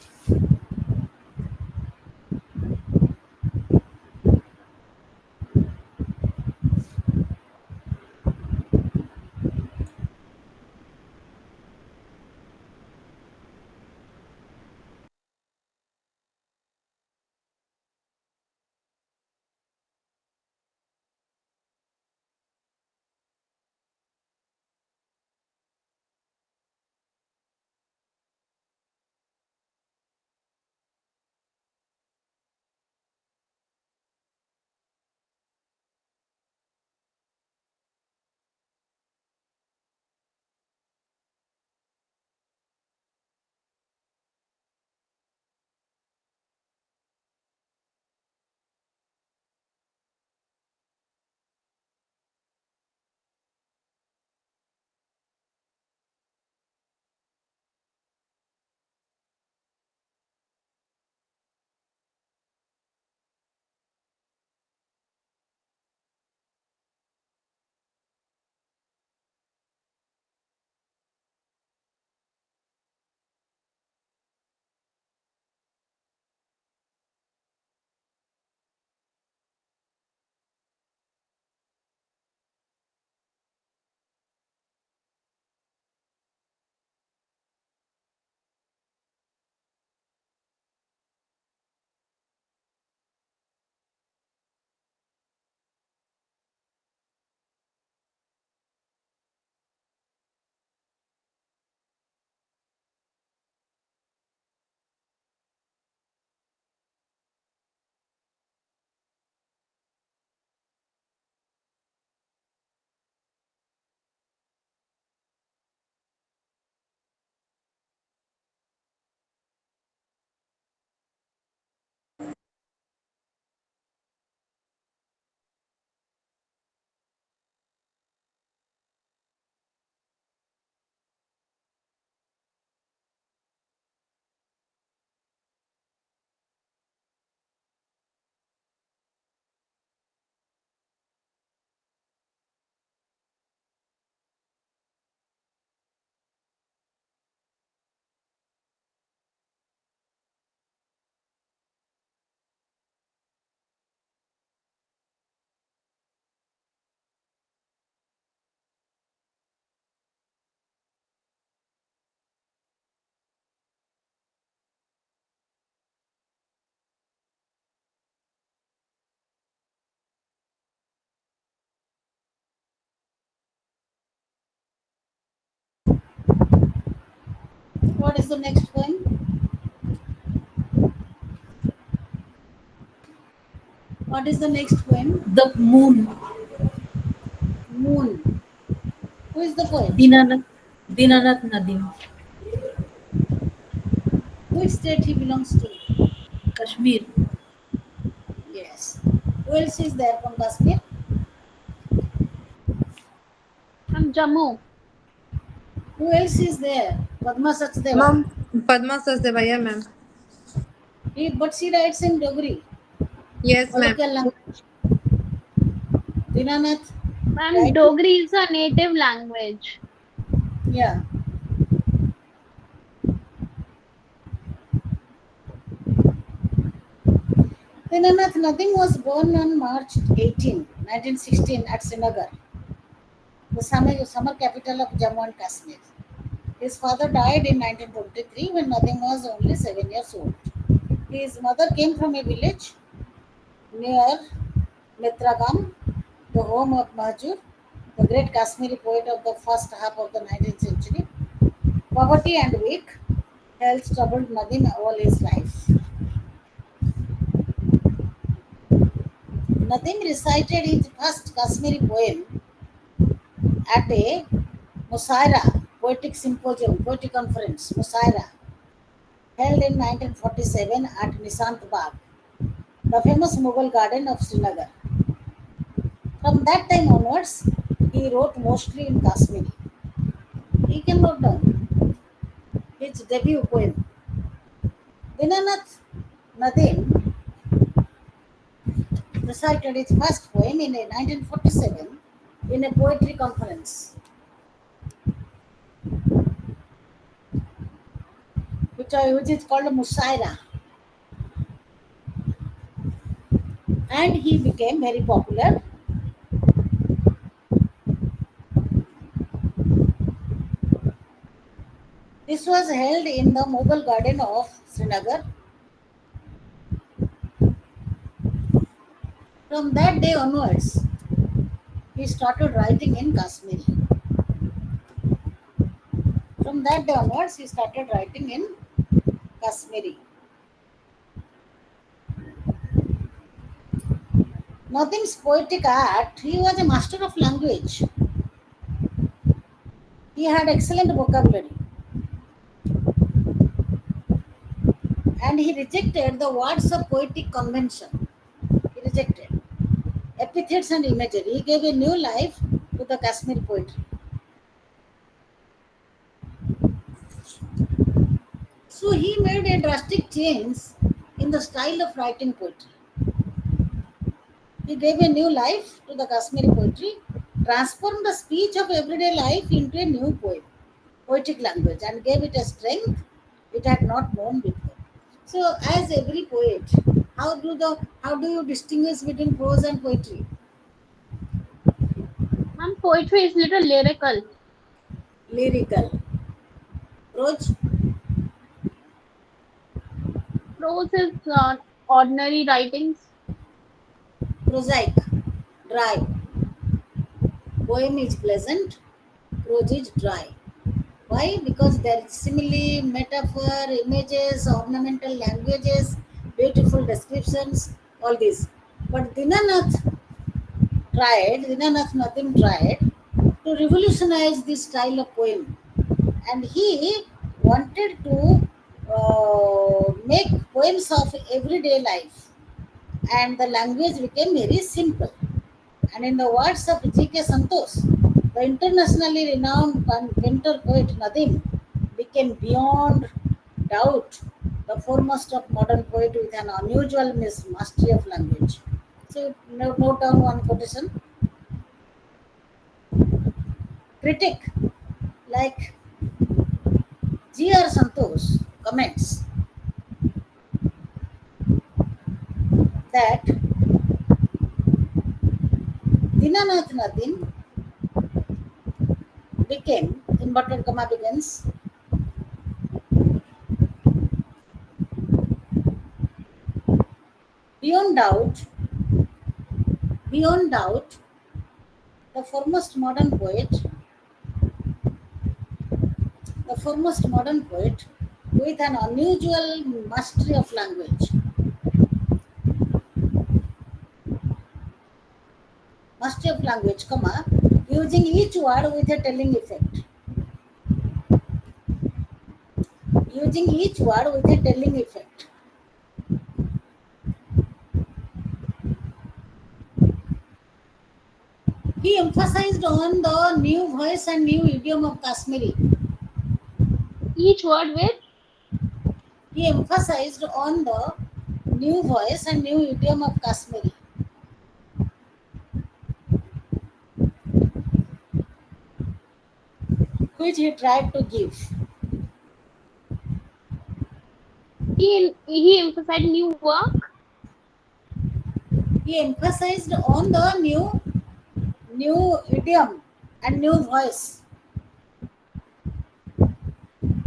what is the next poem? What is the next poem? The moon. Moon. Who is the poet? Dinanath. Dinanath Nadim. Which state he belongs to? Kashmir. Yes. Who else is there from Kashmir? From Jammu. Who else is there? Padma Sachdeva. Ma'am, Padma Sasdevaya, ma'am. But she writes in Dogri, Yes, ma'am. colloquial language. Dinanath, Ma'am, right? Dogri is a native language. Yeah. Dinanath Nadim was born on March 18, 1916 at Srinagar, the summer capital of Jammu and Kashmir. His father died in 1923 when Nadim was only 7 years old. His mother came from a village near Netragam, the home of Mahjur, the great Kashmiri poet of the first half of the 19th century. Poverty and weak health troubled Nadim all his life. Nadim recited his first Kashmiri poem at a Musaira poetic symposium, poetic conference, Musaira, held in 1947 at Nisant Bagh, the famous Mughal garden of Srinagar. From that time onwards, he wrote mostly in Kashmiri. He can note down his debut poem. Dinanath Nadim recited his first poem in 1947 in a poetry conference, which is called Musaira, and he became very popular. This was held in the Mughal garden of Srinagar. From that day onwards, he started writing in Kashmiri. From that day onwards, he started writing in Kashmiri. Nadim's poetic art, he was a master of language. He had excellent vocabulary and he rejected the words of poetic convention. He rejected epithets and imagery. He gave a new life to the Kashmir poetry. So he made a drastic change in the style of writing poetry. He gave a new life to the Kashmiri poetry, transformed the speech of everyday life into a new poem, poetic language, and gave it a strength it had not known before. So, as every poet, how do you distinguish between prose and poetry? Ma'am, poetry is little lyrical. Lyrical, prose, Prose is ordinary writings. prosaic, dry. Poem is pleasant, prose is dry. Why? Because there is simile, metaphor, images, ornamental languages, beautiful descriptions, all this. But Dinanath Nadim tried to revolutionize this style of poem, and he wanted to make poems of everyday life, and the language became very simple. And in the words of G.K. Santosh, the internationally renowned painter poet Nadim became beyond doubt the foremost of modern poet with an unusual mastery of language. So note down one quotation. Critic like G.R. Santosh comments that Dinanath Nadim became, inverted comma begins, beyond doubt, beyond doubt, the foremost modern poet, the foremost modern poet with an unusual mastery of language. Mastery of language, comma, using each word with a telling effect. Using each word with a telling effect. He emphasized on the new voice and new idiom of Kashmiri. Each word with He emphasized on the new voice and new idiom of Kashmiri, which he tried to give. he emphasized new work. He emphasized on the new idiom and new voice.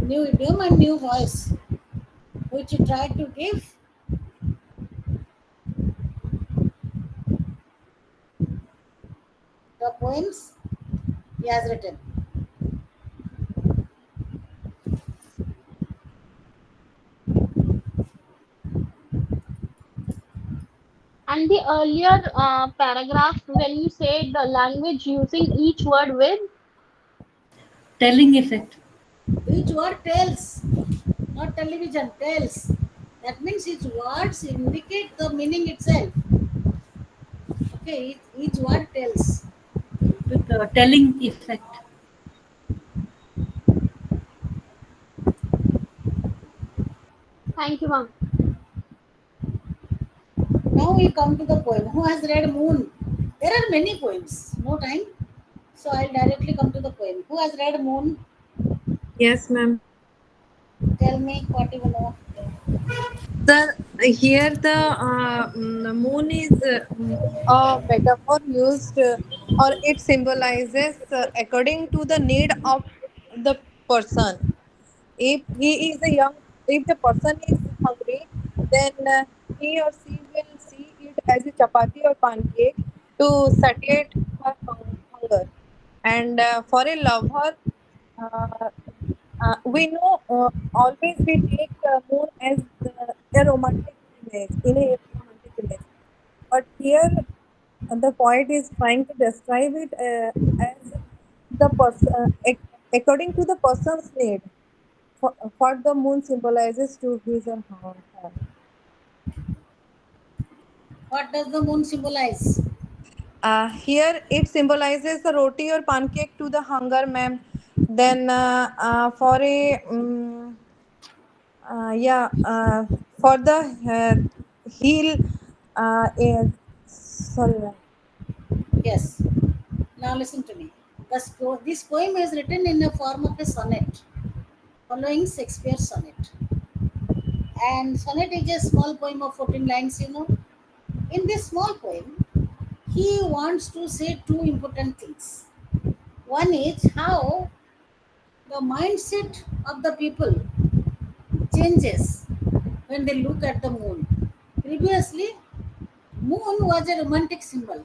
New idiom and new voice, which he tried to give the poems he has written. And the earlier paragraph, when you said the language using each word with, Telling effect. Each word tells, not television, tells. That means each words indicate the meaning itself. Okay, each word tells. With telling effect. thank you, ma'am. Now we come to the poem. Who has read Moon? There are many poems. No time. So I'll directly come to the poem. Who has read Moon? Yes, ma'am. Tell me what you know. Sir, here the moon is a metaphor used, or it symbolizes according to the need of the person. If he is a young, if the person is hungry, then he or she will see it as a chapati or pancake to satiate her hunger. And for a lover, uh, we know always we take moon as a romantic image, in a romantic image. But here the poet is trying to describe it as the person, according to the person's need, what the moon symbolizes to his or her. What does the moon symbolize? Here it symbolizes the roti or pancake to the hunger, ma'am. Then for a yeah, for the heel, sorry, ma'am. Yes. Now listen to me. This poem is written in the form of a sonnet, following Shakespeare's sonnet. And sonnet is a small poem of 14 lines, you know. In this small poem, he wants to say two important things. One is how the mindset of the people changes when they look at the moon. Previously, moon was a romantic symbol.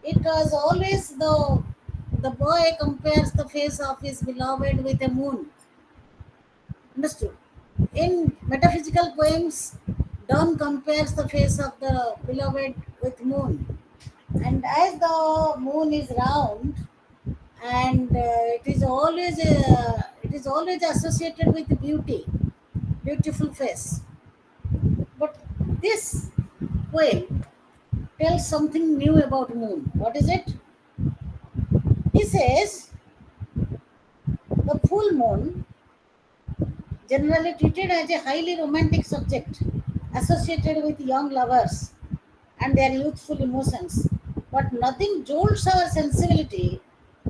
It was always the boy compares the face of his beloved with a moon. Understood? In metaphysical poems, dawn compares the face of the beloved with moon. And as the moon is round, and it is always associated with beauty, beautiful face. But this poem tells something new about moon. What is it? He says the full moon, generally treated as a highly romantic subject associated with young lovers and their youthful emotions. But nothing jolts our sensibility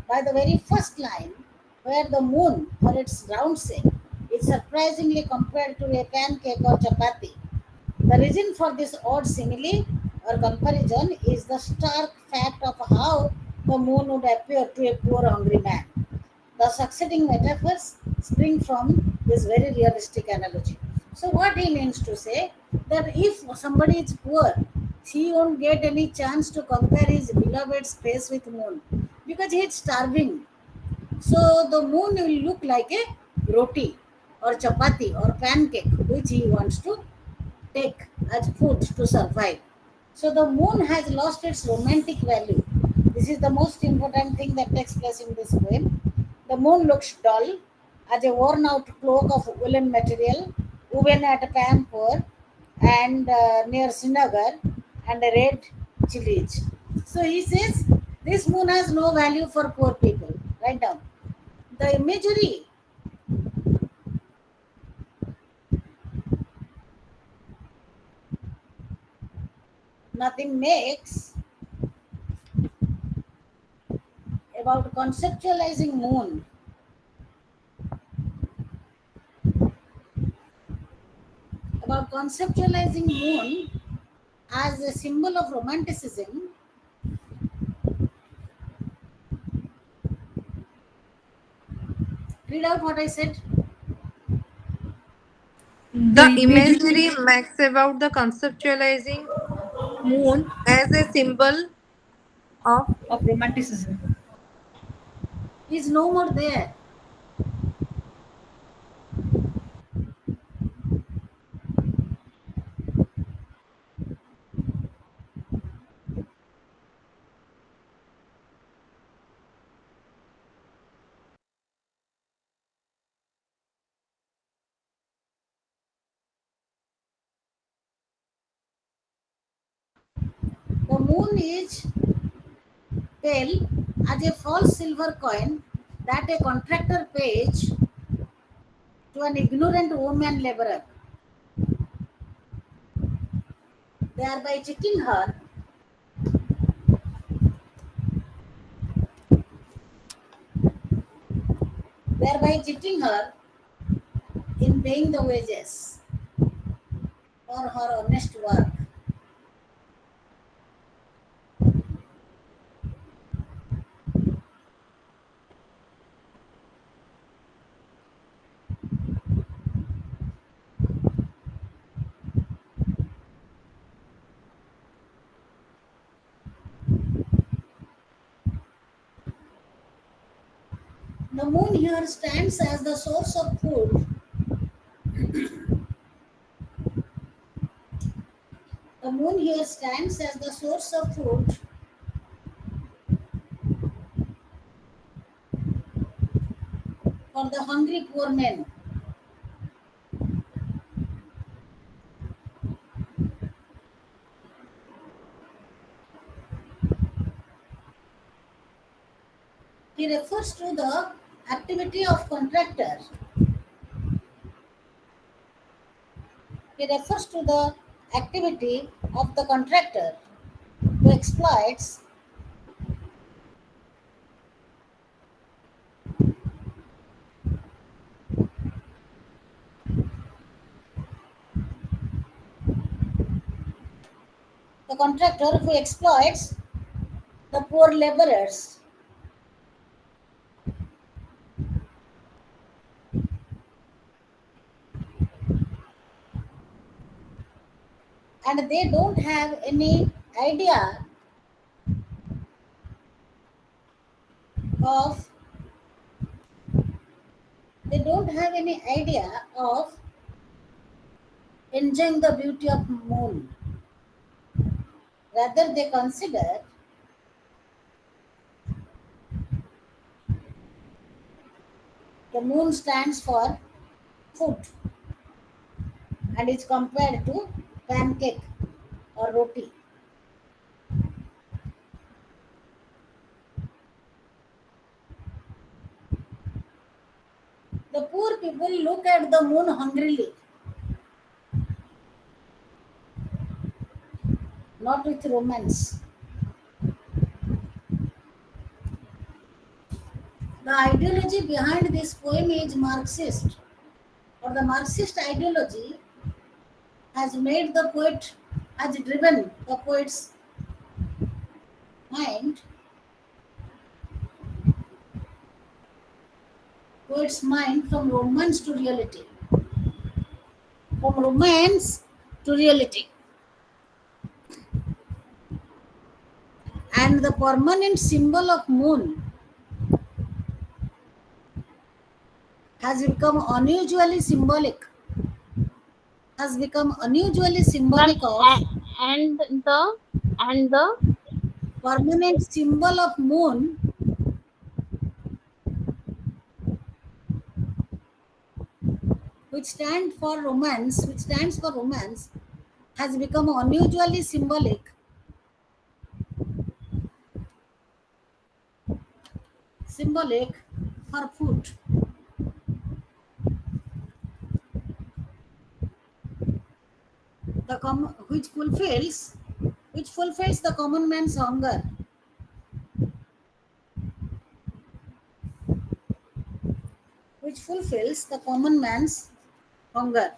by the very first line, where the moon, for its round sake, is surprisingly compared to a pancake or chapati. The reason for this odd simile or comparison is the stark fact of how the moon would appear to a poor hungry man. The succeeding metaphors spring from this very realistic analogy. So, what he means to say that if somebody is poor, he won't get any chance to compare his beloved's face with moon because he is starving. So, the moon will look like a roti. or chapati or pancake which he wants to take as food to survive. So the moon has lost its romantic value. This is the most important thing that takes place in this poem. The moon looks dull as a worn out cloak of woolen material woven at Pampur and near Srinagar and a red chilies. So he says this moon has no value for poor people. Write down. The imagery nothing makes about conceptualizing moon as a symbol of romanticism. Read out what I said. The The imagery imagery makes about the conceptualizing moon as a symbol of of romanticism. Is no more there. The moon is pale as a false silver coin that a contractor pays to an ignorant woman laborer, thereby cheating her, thereby cheating her in paying the wages for her honest work. The moon here stands as the source of food. The moon here stands as the source of food for the hungry poor men. He refers to the activity of contractor. He refers to the activity of the contractor who exploits the contractor who exploits the poor laborers, and they don't have any idea of they don't have any idea of enjoying the beauty of moon. Rather, they consider the moon stands for food and is compared to pancake or roti. The poor people look at the moon hungrily, not with romance. The ideology behind this poem is Marxist, or the Marxist ideology has made the poet, has driven the mind, poet's mind from romance to reality. And the permanent symbol of moon has become unusually symbolic, has become unusually Ma'am, symbolic of and the permanent symbol of moon, which stands for romance, has become unusually symbolic for food. Which fulfills the common man's hunger, which fulfills the common man's hunger.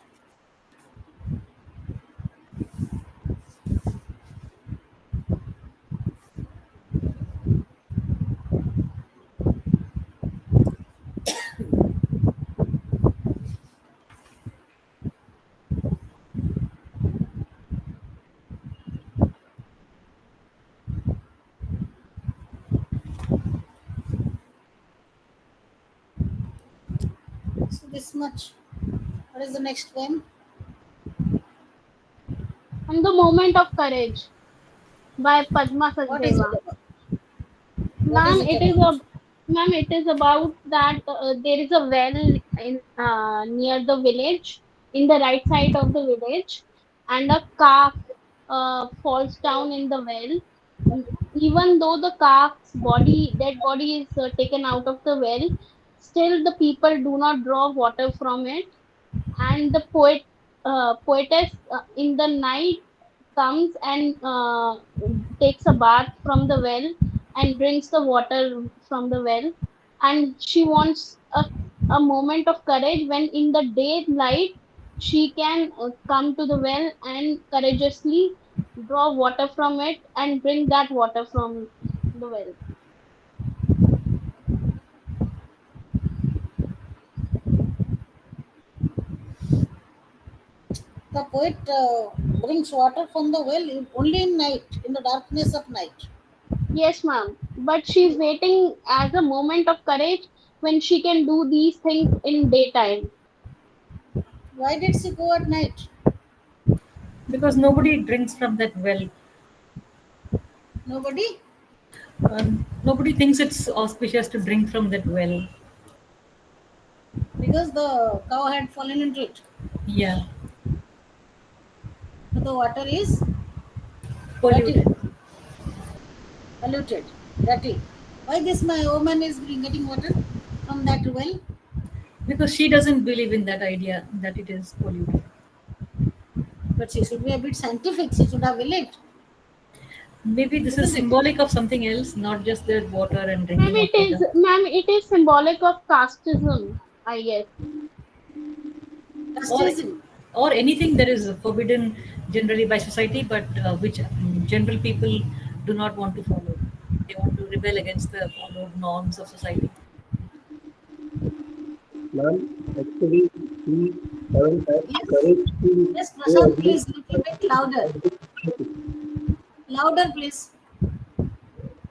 So this much. What is the next one? and the moment of courage by Padma What is it Sachdeva. about? What is Ma'am, it it is about? a ma'am, it is about that there is a well in near the village, in the right side of the village, and a calf falls down in the well. Even though the calf's dead body is taken out of the well, still the people do not draw water from it, and the poetess in the night comes and takes a bath from the well and drinks the water from the well, and she wants a moment of courage when in the daylight she can come to the well and courageously draw water from it and drink that water from the well. The poet brings water from the well only in night, in the darkness of night. Yes, ma'am, but she's waiting as a moment of courage when she can do these things in daytime. Why did she go at night? Because nobody drinks from that well. Nobody? Nobody thinks it's auspicious to drink from that well. Because the cow had fallen into it. Yeah, So the water is dirty, polluted. polluted, dirty. Why this my woman is getting water from that well? Because she doesn't believe in that idea that it is polluted. But she should be a bit scientific. She should have believed, Maybe this is isn't it? symbolic of something else, not just the water and Ma'am, drinking of water. it is symbolic of casteism, I guess. or Casteism. or anything that is forbidden generally by society, but which general people do not want to follow. They want to rebel against the followed norms of society. Ma'am, actually, we haven't had Yes. courage to Yes, go Prashant, against please little bit louder. it. Louder, please.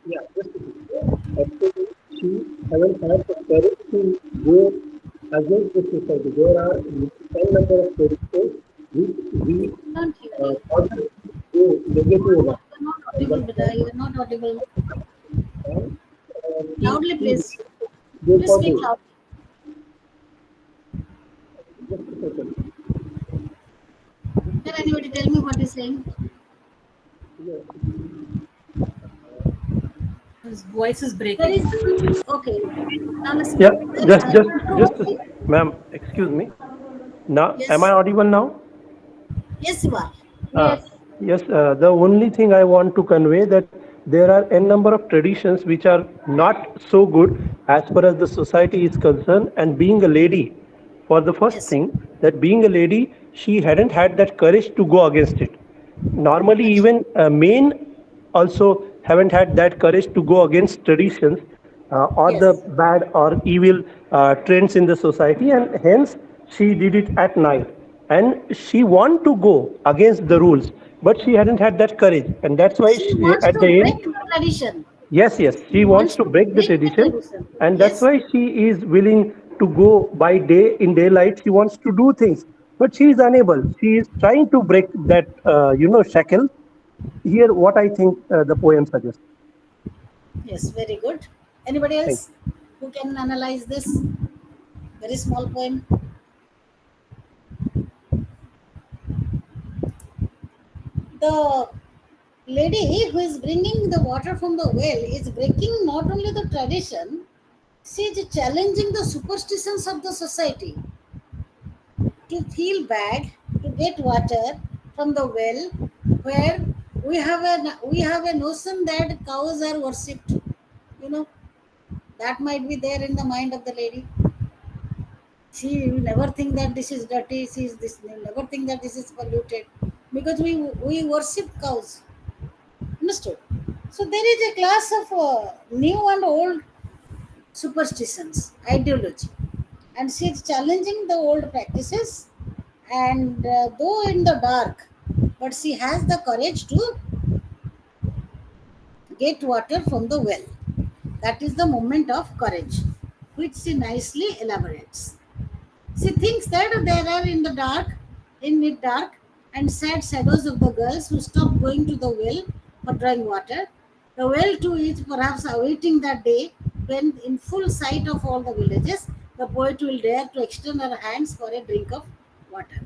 Yeah, just a second. Actually, she haven't had the courage to go against the society. There are n number of characters which we Can't hear you. order to go negative about. You're not And audible, Beta. You're not audible. and, Loudly, we please. go Please for speak this. loud. Just a second. Can anybody tell me what he's saying? Yeah. His voice is There breaking. is okay. Now listen. Yeah, There is just, ma'am, excuse me. Now, am I yes, audible now? yes, you are. Uh, Yes. yes, the only thing I want to convey that there are n number of traditions which are not so good as far as the society is concerned. And being a lady, for the first Yes, thing, that being a lady, she hadn't had that courage to go against it. Normally, अच्छा, even men also haven't had that courage to go against traditions or the yes. bad or evil trends in the society, and hence she did it at night. And she wanted to go against the rules, but she hadn't had that courage, and that's why She she, wants at to the break end, the tradition. yes, She she wants wants to to break the break the tradition, tradition. and that's Yes, why she is willing to go by day in daylight. She wants to do things, but she is unable. She is trying to break that, shackle. Here, what I think the poem suggests. Yes, very good. Anybody Thank else who can analyze this very small poem? The lady who is bringing the water from the well is breaking not only the tradition, she is challenging the superstitions of the society. To feel bad to get water from the well, where we have a notion that cows are worshipped. You know that might be there in the mind of the lady. She will never think that this is dirty. She is this. Never think that this is polluted, because we worship cows. Understood? So there is a class of new and old superstitions, ideology, and she is challenging the old practices. And though in the dark, but she has the courage to get water from the well. That is the moment of courage, which she nicely elaborates. She thinks that there are in mid dark, and sad shadows of the girls who stop going to the well for drawing water. The well too is perhaps awaiting that day when, in full sight of all the villages, the poet will dare to extend her hands for a drink of water.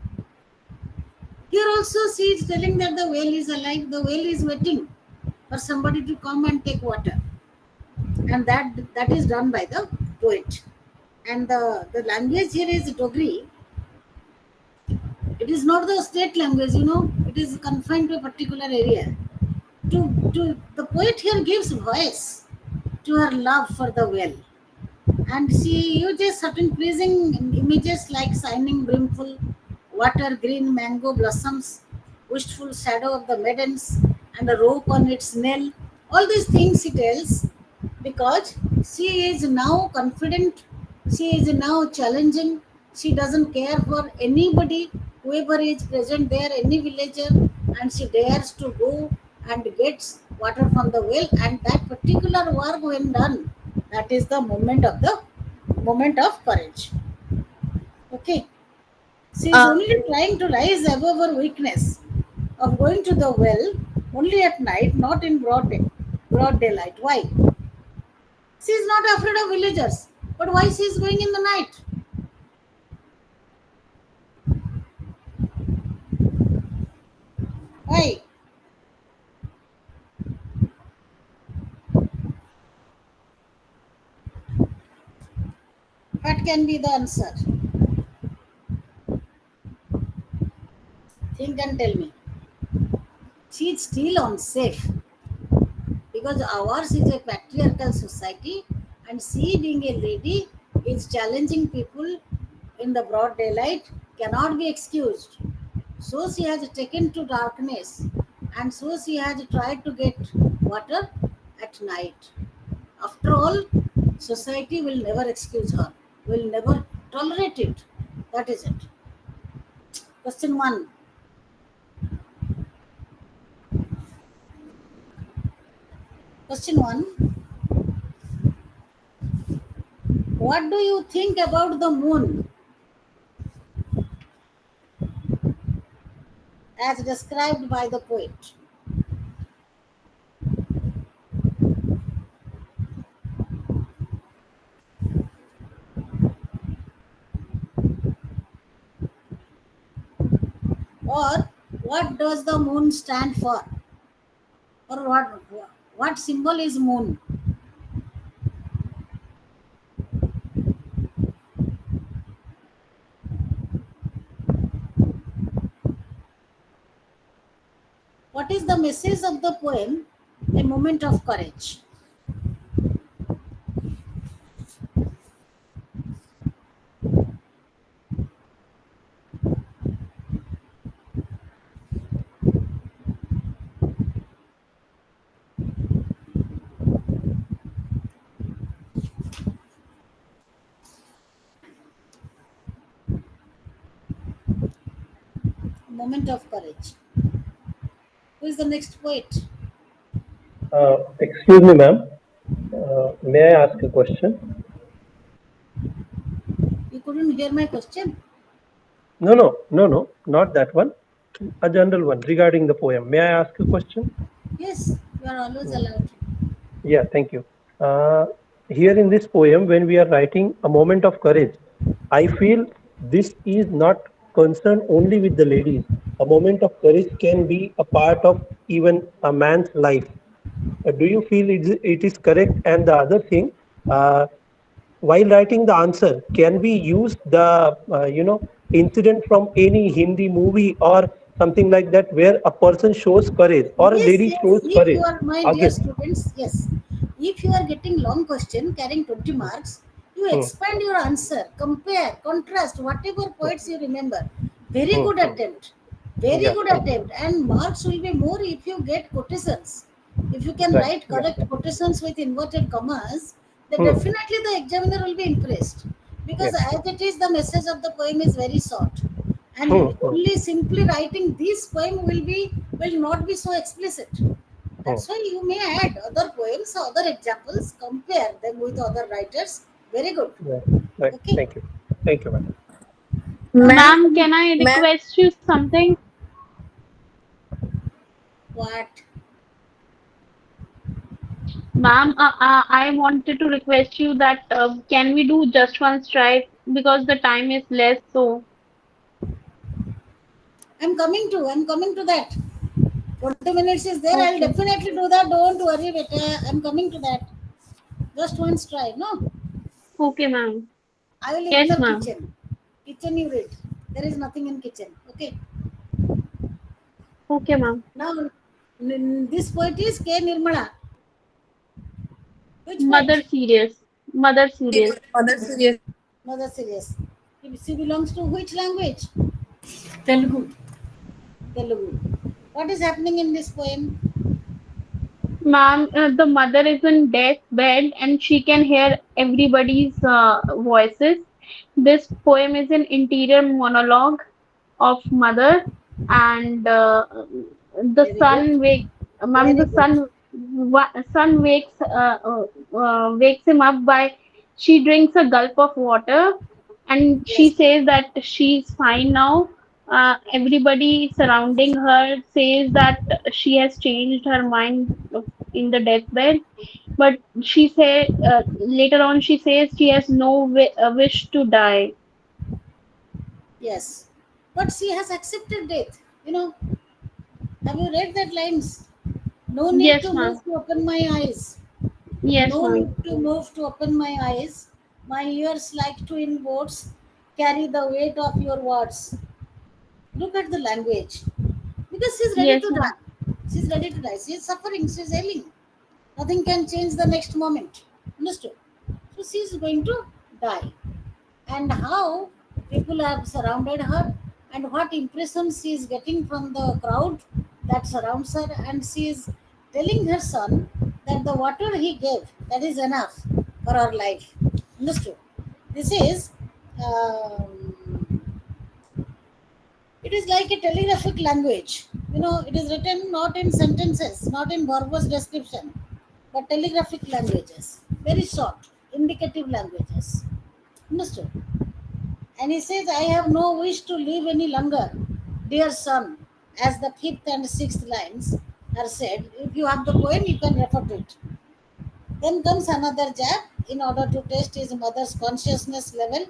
Here also she is telling that the well is alive, the well is waiting for somebody to come and take water, and that is done by the poet. And the language here is Dogri. It is not the state language, it is confined to a particular area. To the poet here gives voice to her love for the well, and she uses certain pleasing images like shining brimful water, green mango blossoms, wistful shadow of the maidens, and a rope on its nail. All these things she tells because she is now confident, she is now challenging, she doesn't care for anybody, whoever is present there, any villager, and she dares to go and gets water from the well, and that particular work when done, that is the moment of courage. Okay. She is Uh, only trying to rise above her weakness of going to the well only at night, not in broad daylight. Why? She is not afraid of villagers. But why she is going in the night? Why? What can be the answer? Think and tell me. She is still unsafe because ours is a patriarchal society, and she, being a lady, is challenging people in the broad daylight, cannot be excused. So she has taken to darkness, and so she has tried to get water at night. After all, society will never excuse her, will never tolerate it. That is it. Question 1. Question 1. What do you think about the moon as described by the poet? Or what does the moon stand for? Or what symbol is moon? What is the message of the poem? A moment of courage. A moment of courage. Who is the next poet? Excuse me, ma'am. May I ask a question? couldn't hear my question? No, not that one. A general one regarding the poem. May I ask a question? Yes, you are always Hmm. allowed. Yeah, thank you. Uh, Here in this poem, when we are writing a moment of courage, I feel this is not concerned only with the ladies. A moment of courage can be a part of even a man's life. Do you feel it is correct? And the other thing, uh, while writing the answer, can we use the incident from any Hindi movie or something like that where a person shows courage or a Yes, lady yes. shows If you courage are my dear again? students, yes. If you are getting long question carrying 20 Hmm, marks, you hmm, expand your answer, compare, contrast, whatever hmm, points you remember. Very hmm, good hmm. attempt. Very Yeah, good thank you. attempt. And marks will be more if you get quotations. If you can Right. write Yeah. correct quotations with inverted commas, then Hmm. definitely the examiner will be impressed. Yeah. Because as it is, the message of the poem is very short, Hmm. and Hmm. only simply writing this poem will not be so explicit. Hmm. That's why you may add other poems, other examples, compare them with other writers. Very good. Yeah. Right. Okay. Thank you. Thank you, madam. Ma'am, Ma'am, can I ma'am, request you something? What? Ma'am, I wanted to request you that can we do just one strike because the time is less. So, I'm coming to that. 20 minutes is there. I'll okay, definitely do that. Don't worry, beta. I'm coming to that. Just once try. No, okay, ma'am. I will Yes, ignore ma'am. kitchen. Kitchen you read. There is nothing in kitchen. Okay. Okay, ma'am. Now, this poet is K. Nirmala. Which Mother poet? serious. Mother serious. mother serious. Mother serious. She belongs to which language? Telugu. Telugu. What is happening in this poem? Ma'am, the mother is in deathbed and she can hear everybody's voices. This poem is an interior monologue of mother, and the Very good. son wake ma'am, Very the good. son wakes him up by she drinks a gulp of water, and she Yes. says that she's fine now. Everybody surrounding her says that she has changed her mind in the deathbed, but she say later on she says she has no wish to die. Yes. But she has accepted death. You know, have you read that lines? No need Yes, to ma'am. move to open my eyes. Yes, No ma'am. need to move to open my eyes. My ears, like twin boats, carry the weight of your words. Look at the language. Because she's ready Yes, to ma'am. die. She's ready to die. She's suffering. She's ailing. Nothing can change the next moment. Understood? So she's going to die. And how people have surrounded her, and what impression she is getting from the crowd that surrounds her, and she is telling her son that the water he gave, that is enough for her life. Understood? This is it is like a telegraphic language. You know, it is written not in sentences, not in verbose description, but telegraphic languages. Very short, indicative languages. Understood? And he says, I have no wish to live any longer, dear son, as the fifth and sixth lines are said. If you have the poem, you can refer to it. Then comes another jab. In order to test his mother's consciousness level,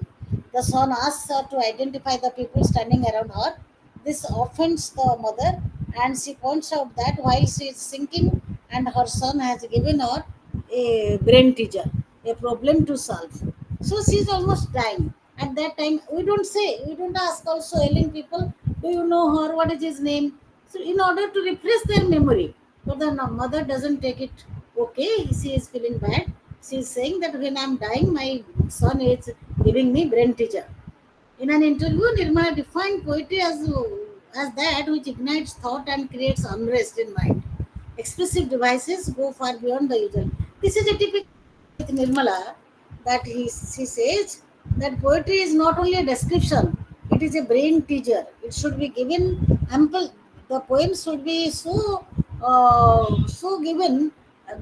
the son asks her to identify the people standing around her. This offends the mother, and she points out that while she is sinking and her son has given her a brain teaser, a problem to solve. So she is almost dying. At that time, we don't ask also ailing people, do you know her? What is his name? So, in order to refresh their memory, but the mother doesn't take it okay. She is feeling bad. She is saying that when I'm dying, my son is giving me brain teaser. In an interview, Nirmala defined poetry as that which ignites thought and creates unrest in mind. Expressive devices go far beyond the usual. This is a typical with Nirmala, that she says that poetry is not only a description, it is a brain teaser. It should be given ample, the poems should be so given,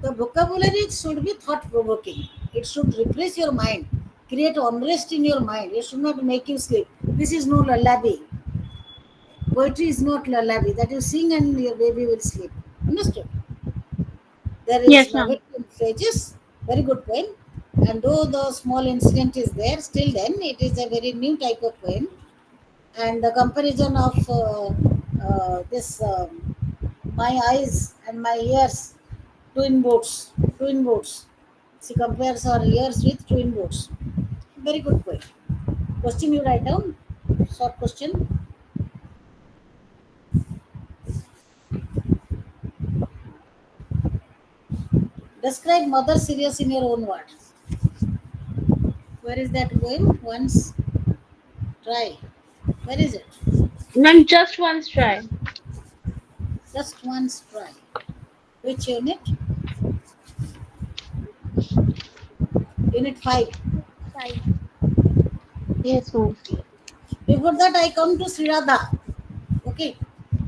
the vocabulary should be thought provoking. It should refresh your mind, create unrest in your mind. It should not make you sleep. This is no lullaby. Poetry is not lullaby that you sing and your baby will sleep. Understood? There is Yes, ma'am. novelty in phrases, very good poem. And though the small incident is there, still then it is a very new type of poem. And the comparison of this my eyes and my ears, twin boats. She compares her ears with twin boats. Very good poem. Question you write down. Short question. Describe Mother Serious in your own words. Where is that poem? Once try. Where is it? Ma'am, just once try. Just once try. Which unit? Unit 5. Right. Yes, ma'am. Before that, I come to Sri Radha. Okay.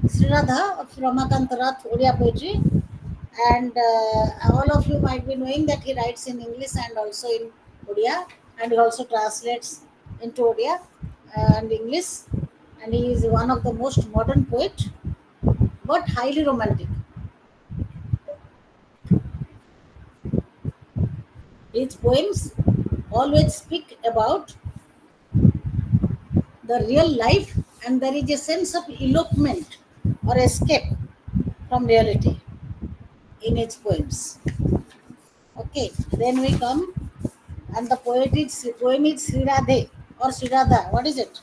Sri Radha of Ramakant Rath, Odia poetry. And all of you might be knowing that he writes in English and also in Odia. And he also translates into Odia and English. And he is one of the most modern poet, but highly romantic. His poems always speak about the real life, and there is a sense of elopement or escape from reality in its poems. Okay, then we come, and the poem is Sri Radhe or Sri Radha. What is it?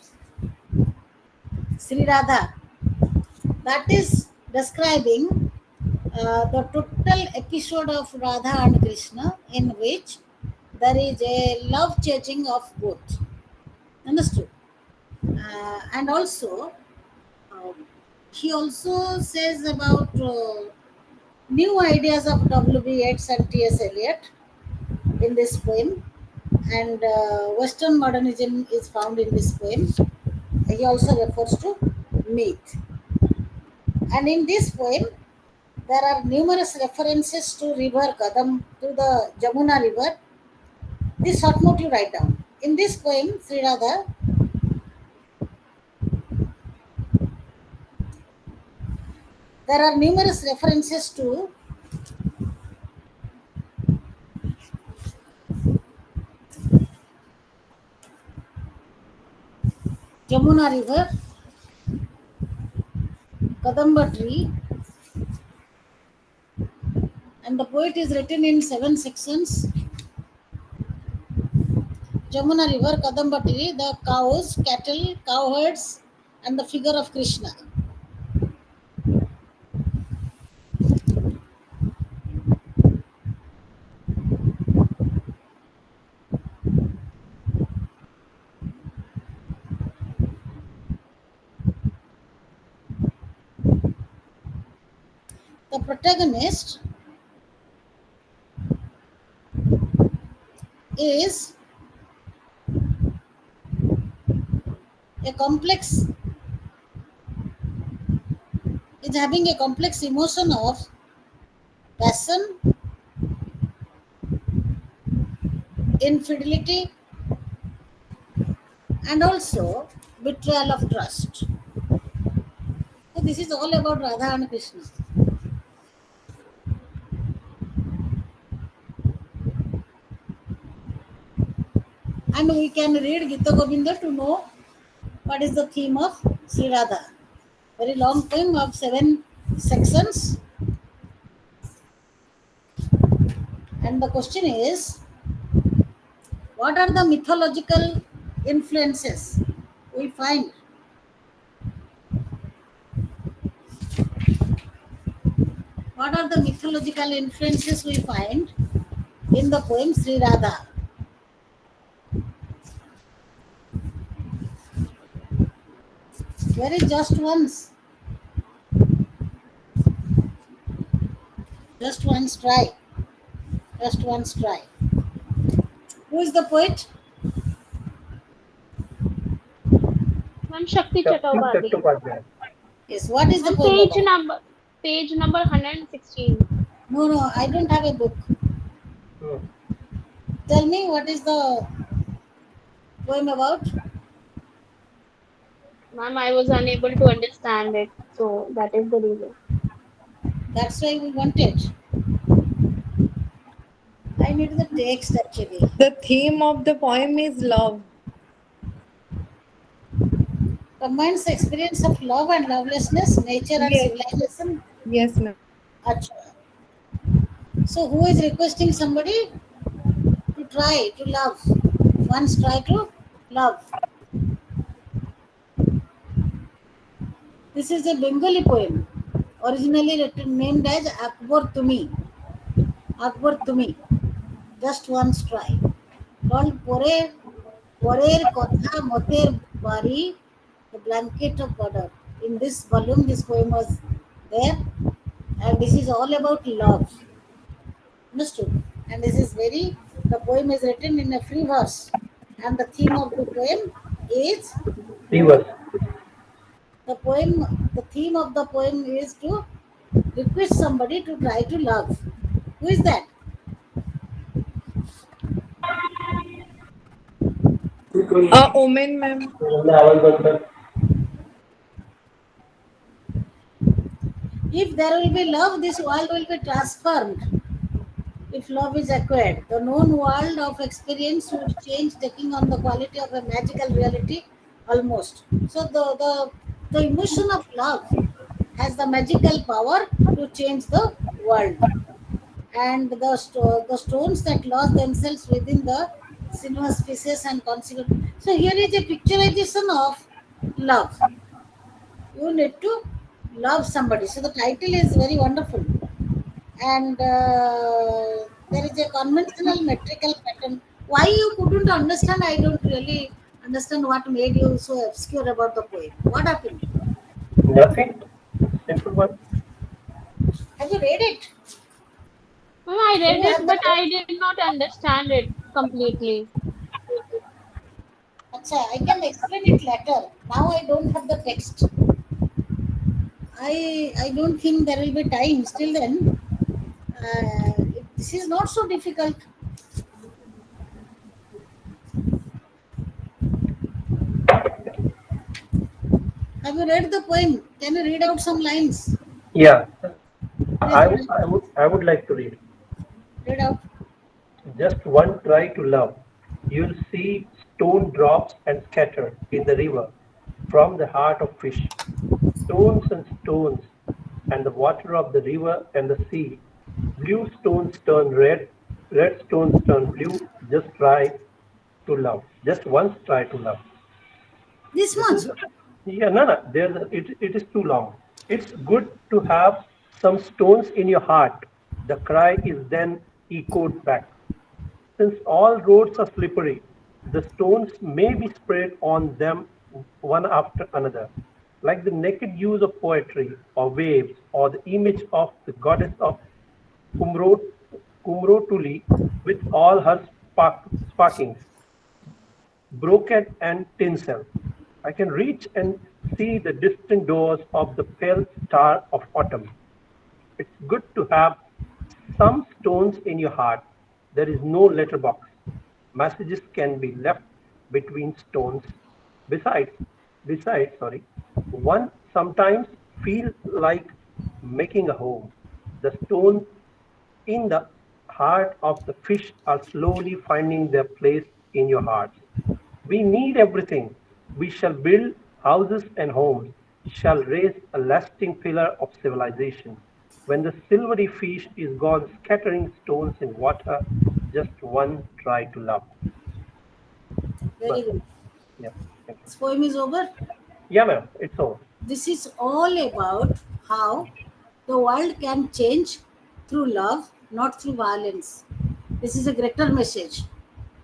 Sri Radha. That is describing the total episode of Radha and Krishna in which there is a love changing of both. Understood? And also, um, he also says about new ideas of W.B. Yeats and T.S. Eliot in this poem, and Western modernism is found in this poem. He also refers to myth. And in this poem, there are numerous references to river Kadam, to the Jamuna river. This short note you write down. In this poem, Sri Radha, there are numerous references to Jamuna river, Kadamba tree, and the poet is written in 7 sections. Jamuna river, Kadamba tree, the cows, cattle, cowherds, and the figure of Krishna. The protagonist is a complex, is having a complex emotion of passion, infidelity, and also betrayal of trust. So this is all about Radha and Krishna. And we can read Gita Govinda to know what is the theme of Sri Radha. Very long poem of 7 sections. And the question is, what are the mythological influences we find? What are the mythological influences we find in the poem Sri Radha? Where is just once? Just once try. Just once try. Who is the poet? Ma'am, Shakti Shakti Chaturvedi. Chattopadhyay. Yes. What is the Ma'am, poem about? page number 116. No, no, I don't have a book. Hmm. Tell me what is the Poem about. Ma'am, I was unable to understand it, so that is the reason. That's why we want it. I need the text actually. The theme of the poem is love. Combines the experience of love and lovelessness, nature and Yes, civilization. yes, ma'am. Acha. So who is requesting somebody to try to love? Once try to love. This is a Bengali poem, originally written, named as Akbar Tumi. Akbar Tumi. Just once try. Called Porer Kotha Moter Bari, the blanket of border. In this volume, this poem was there, and this is all about love. Understood? And this is very, the poem is written in a free verse, and the theme of the poem is Reverse. the theme of the poem is to request somebody to try to love. Who is that? Omen, ma'am. If there will be love, this world will be transformed. If love is acquired, the known world of experience would change, taking on the quality of a magical reality almost. So the emotion of love has the magical power to change the world. And the stones that lost themselves within the sinuous spaces and consequent. So here is a picturization of love. You need to love somebody. So the title is very wonderful, and there is a conventional metrical pattern. Why you couldn't understand? I don't really understand what made you so obscure about the poem. What happened? Nothing. Simple one. Have you read it? Ma'am, I Do read you it, have the but I text? did not understand it completely. Acha, I can explain it later. Now I don't have the text. I don't think there will be time. Still then, this is not so difficult. Have you read the poem? Can you read out some lines? Yeah, Please I would like to read. read out. Just one try to love. You'll see stone drops and scatter in the river from the heart of fish. Stones and stones, and the water of the river and the sea. Blue stones turn red, red stones turn blue. Just try to love. Just once try to love. This This is, much. yeah, no, no, it is too long. It's good to have some stones in your heart. The cry is then echoed back. Since all roads are slippery, the stones may be spread on them one after another, like the naked use of poetry or waves or the image of the goddess of Kumro, Kumrotuli with all her sparkings, brocade and tinsel. I can reach and see the distant doors of the pale star of autumn. It's good to have some stones in your heart. There is no letterbox. Messages can be left between stones. Besides, one sometimes feels like making a home. The stones in the heart of the fish are slowly finding their place in your hearts. We need everything. We shall build houses and homes, shall raise a lasting pillar of civilization. When the silvery fish is gone scattering stones in water, just one try to love. Very But good. yeah, thank you. This poem is over. Yeah, ma'am, it's all. This is all about how the world can change through love, not through violence. This is a greater message.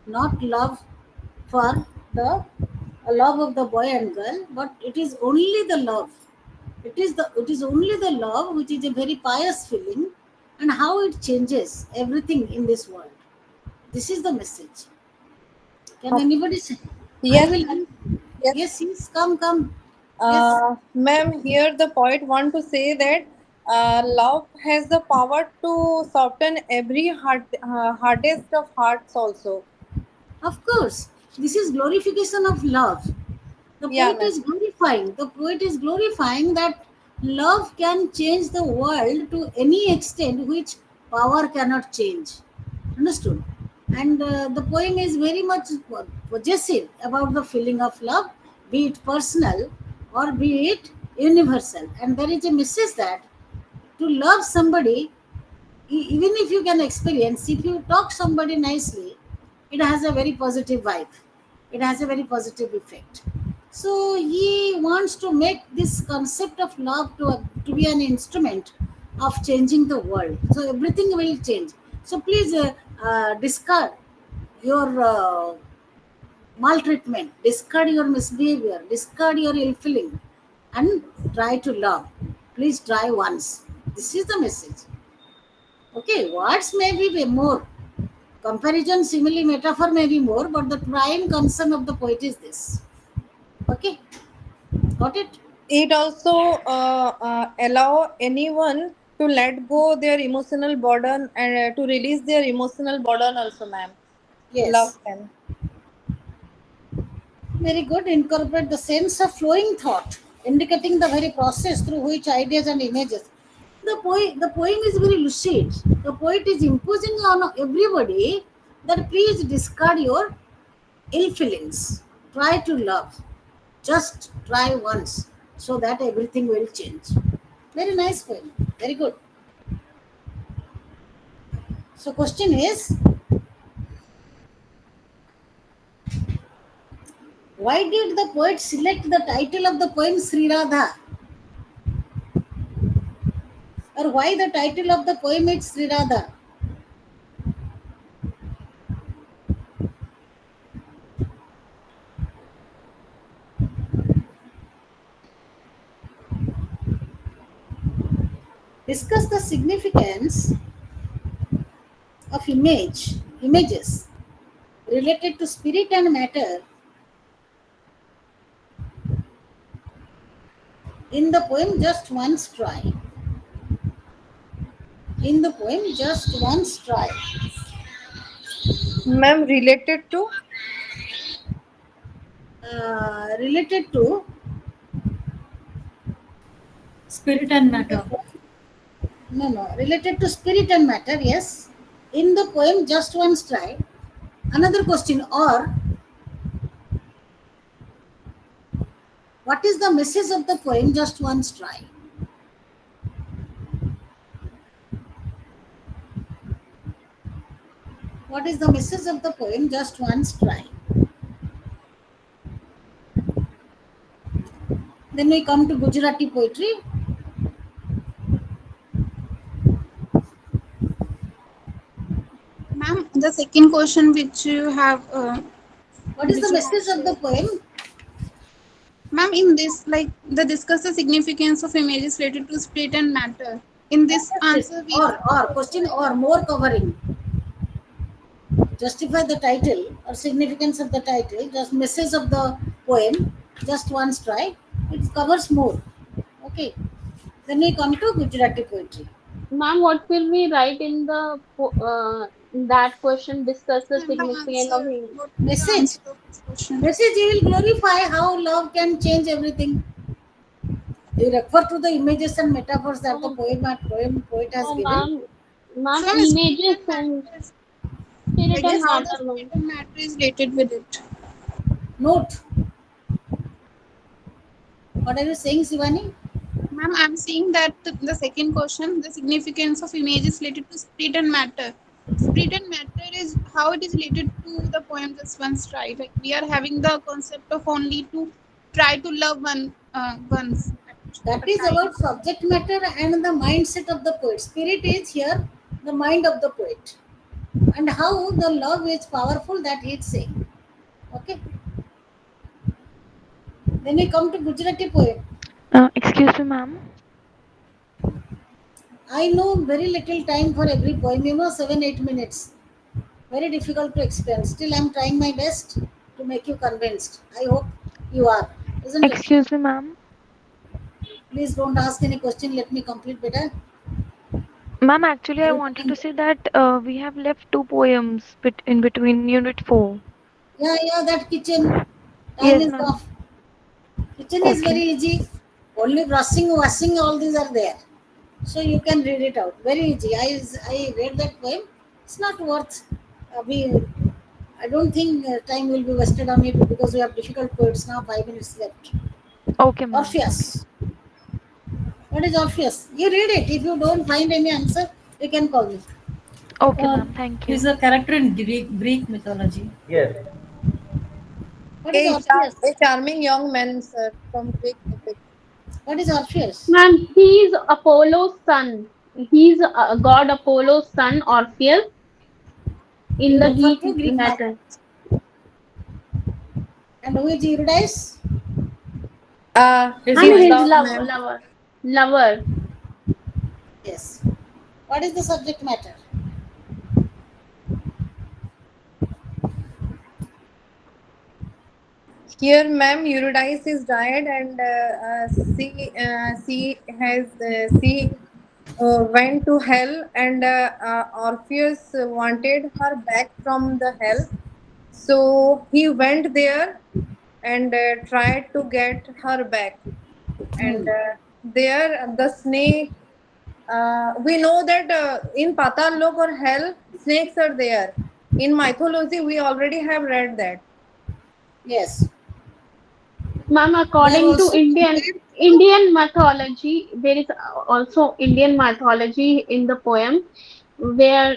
Not love for the love of the boy and girl, but it is only the love. It is only the love which is a very pious feeling, and how it changes everything in this world. This is the message. Can Of- anybody say? I Yes, will. ma'am. Yes. Yes, yes, come, come. Yes, Ma'am, here the poet want to say that love has the power to soften every hardest of hearts also. of course. This is glorification of love. The Yeah, poet ma'am. is glorifying. The poet is glorifying that love can change the world to any extent which power cannot change. Understood? And the poem is very much possessive about the feeling of love, be it personal or be it universal. And there is a message that to love somebody, even if you can experience, if you talk somebody nicely, it has a very positive vibe, it has a very positive effect. So he wants to make this concept of love to be an instrument of changing the world, so everything will change. So please discard your maltreatment, discard your misbehavior, discard your ill feeling, and try to love. Please try once. This is the message. Okay, words may be more, comparison, simile, metaphor may be more, but the prime concern of the poet is this. Okay, got it? It also allow anyone to let go their emotional burden and to release their emotional burden also, ma'am. Love Yes. can. Very good. Incorporate the sense of flowing thought, indicating the very process through which ideas and images. The poem is very lucid. The poet is imposing on everybody that please discard your ill feelings. Try to love. Just try once so that everything will change. Very nice poem. Very good. So question is, why did the poet select the title of the poem Sri Radha? Or why the title of the poem is Sri Radha? Discuss the significance of images related to spirit and matter in the poem Just Once Try. In the poem Just Once Try. Ma'am, related to Related to Spirit and in the matter. no, related to spirit and matter, yes. In the poem Just Once Try. Another question, or what is the message of the poem Just Once Try? What is the message of the poem Just Once Try? Then we come to Gujarati poetry. Ma'am, the second question which you have, What is the which you message of the answered. poem? Ma'am, in this, like, the discuss the significance of images related to spirit and matter. In this That's it. answer, we have Or question or more covering. Justify the title or significance of the title, just message of the poem, just once try. It covers more. Okay. Then we come to Gujarati poetry. Ma'am, what will we write in in that question? Discuss the and the significance of answer. him. What will be the Message. answer of this question? Message you will glorify how love can change everything. You refer to the images and metaphors that the No, poet has no, given. So, ma'am, spirit images and and matter is, spirit I guess, and how the matter, spirit ma'am. and matter is related with it. Note. What are you saying, Sivani? Ma'am, I'm saying that the second question, the significance of images related to spirit and matter. Spirit and matter is how it is related to the poem Just Once Try. Like, we are having the concept of only to try to love once at That a is time. about subject matter and the mindset of the poet. Spirit is here the mind of the poet, and how the love is powerful, that he is saying. Okay. Then we come to Gujarati poet. Excuse me, ma'am. I know very little time for every poem, 7 8 minutes. Very difficult to explain. Still, I'm trying my best to make you convinced. I hope you are, isn't it? Excuse me, ma'am. Please don't ask any question. Let me complete better. Ma'am, actually, Are I you wanted coming? to say that we have left two poems in between Unit 4. Yeah, yeah, that kitchen. Time Yes, is ma'am. off. Kitchen is very Okay. easy. Only brushing, washing, all these are there. So you can read it out. Very easy. I read that poem. It's not worth. We. I don't think time will be wasted on it because we have difficult poets now. 5 minutes left. Okay, ma'am. Okay. Orpheus. What is Orpheus? You read it. If you don't find any answer, you can call me. Okay, Uh, ma'am. Thank he's you. a character in Greek mythology. Yes. What is Orpheus? A charming young man, sir, from Greek epic. What is Orpheus? Ma'am, he's Apollo's son. He's god Apollo's son, Orpheus, in You the refer Greek to Greek matter. mythology. And who is Eurydice? His And His his wife. love, ma'am. lover. Yes. What is the subject matter? Here, ma'am, Eurydice is died, and she went to hell, and Orpheus wanted her back from the hell. So he went there and tried to get her back. And Hmm. there, the snake. We know that in Patal Lok or hell, snakes are there. In mythology, we already have read that. Yes. Ma'am, We have according to also compared. Indian mythology, there is also Indian mythology in the poem where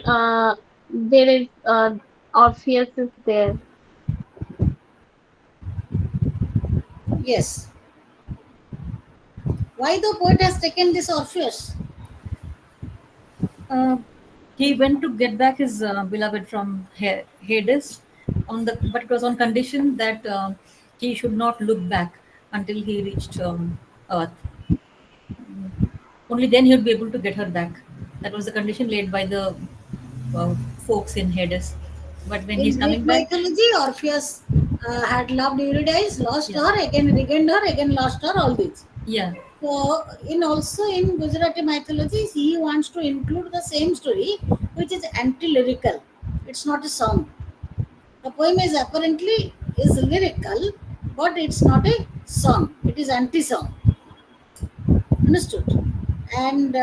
there is Orpheus is there. Yes. Why the poet has taken this Orpheus? Uh, he went to get back his beloved from Hades, but it was on condition that he should not look back until he reached Earth. Only then he would be able to get her back. That was the condition laid by the uh, folks in Hades. But when In he's Greek coming back, mythology, Orpheus had loved Eurydice, lost yeah, her, again regained her, again lost her, all these. yeah, So, in Gujarati mythology, he wants to include the same story, which is anti-lyrical. It's not a song. The poem is apparently is lyrical, but it's not a song. It is anti-song. Understood? And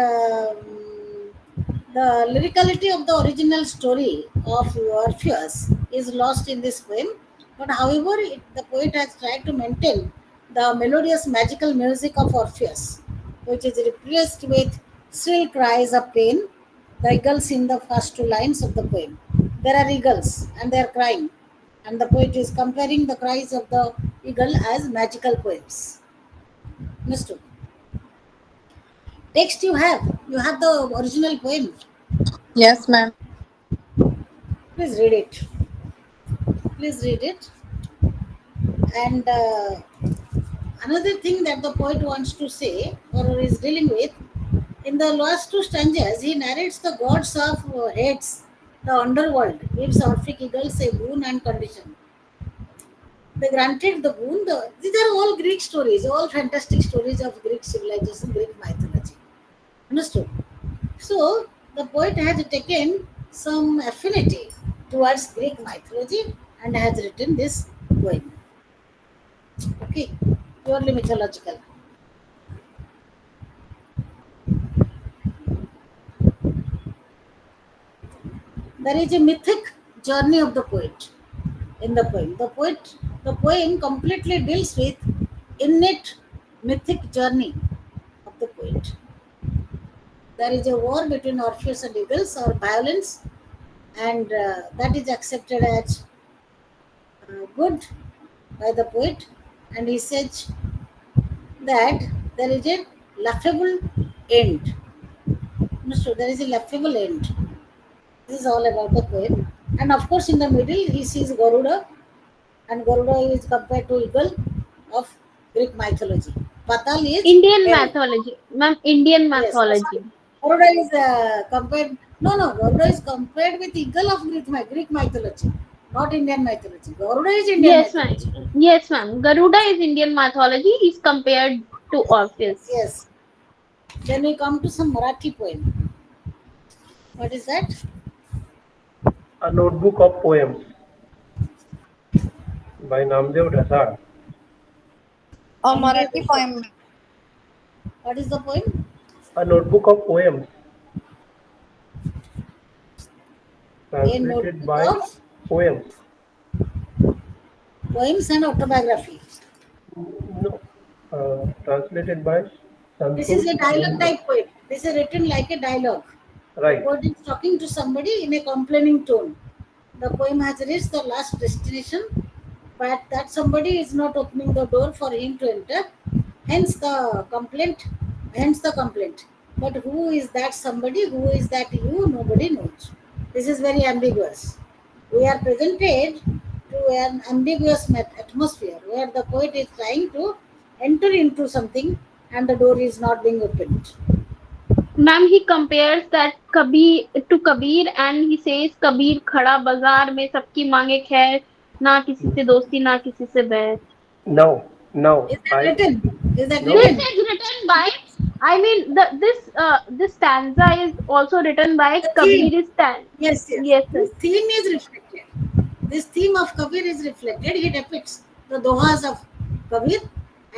the lyricality of the original story of Orpheus is lost in this poem. But however, the poet has tried to maintain the melodious magical music of Orpheus, which is replaced with shrill cries of pain. The eagles in the first two lines of the poem. There are eagles and they are crying, and the poet is comparing the cries of the eagle as magical poems. Understood? Text you have the original poem. Yes, ma'am. Please read it. Please read it. And another thing that the poet wants to say or is dealing with in the last two stanzas, he narrates the gods of Hades, the underworld, gives Orphic eagles a boon and condition. They granted the boon. These are all Greek stories, all fantastic stories of Greek civilization, Greek mythology. Understood? So the poet has taken some affinity towards Greek mythology and has written this poem. Okay, purely mythological. There is a mythic journey of the poet in the poem. The poem completely deals with innate mythic journey of the poet. There is a war between Orpheus and Eagles or violence, and that is accepted as good by the poet. And he says that there is a laughable end. So there is a laughable end. This is all about the poem. And of course, in the middle, he sees Garuda, and Garuda is compared to eagle of Greek mythology. Patal is Indian hell. mythology. Ma'am, Indian Yes, sorry. mythology. Garuda is compared. No, no, Garuda is compared with eagle of Greek mythology, not Indian mythology. Garuda is Indian Yes, ma'am. mythology. Yes, ma'am. Garuda is Indian mythology. Is compared to Orpheus. Yes. Then we come to some Marathi poem. What is that? A notebook of poems. by Namdev Dhasad. A Namdev Marathi Desai. poem, ma'am. What is the poem? A notebook of poems A translated notebook by of poems. poems and autobiography. No, translated by This is Santosh a dialogue Mundra. type poem. This is written like a dialogue. The Right. poet is talking to somebody in a complaining tone. The poem has reached the last destination, but that somebody is not opening the door for him to enter. Hence the complaint. Hence the complaint. But who is that somebody? Who is that you? Nobody knows. This is very ambiguous. We are presented to an ambiguous atmosphere where the poet is trying to enter into something and the door is not being opened. Ma'am, he compares that Kabir to Kabir and he says Kabir खड़ा बाजार में सबकी मांगे खैर ना किसी से दोस्ती ना किसी से बैर. Now, Is that written? Is that no, This written? is written by, I mean, this stanza is also written by The theme. Kabir Stan. Yes, yes. Yes, sir. This theme is reflected. This theme of Kabir is reflected. He depicts the dohas of Kabir,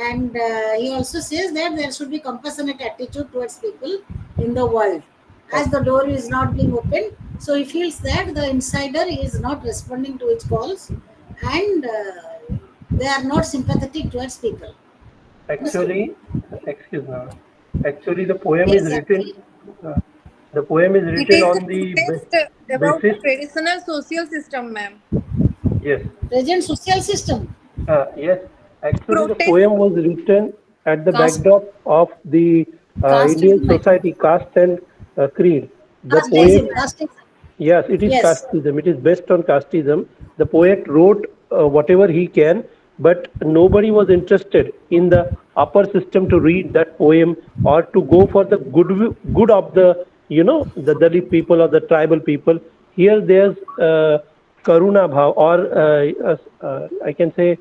and he also says that there should be compassionate attitude towards people in the world. As the door is not being opened, so he feels that the insider is not responding to its calls, and they are not sympathetic towards people. Understood? actually, excuse me. Actually, the poem is Yes, written. actually. Uh, the poem is It written is a on the protest about the basis. traditional social system, ma'am. Yes, Present social system. yes. Actually, the Protest. poem was written at the Caste, backdrop of the Indian casteism, I think. society, caste and creed. The poet. Casteism. Casteism. Yes, it is Yes. casteism. It is based on casteism. The poet wrote whatever he can, but nobody was interested in the upper system to read that poem or to go for the good of the the Dalit people or the tribal people. Here, there's karuna bhav, or I can say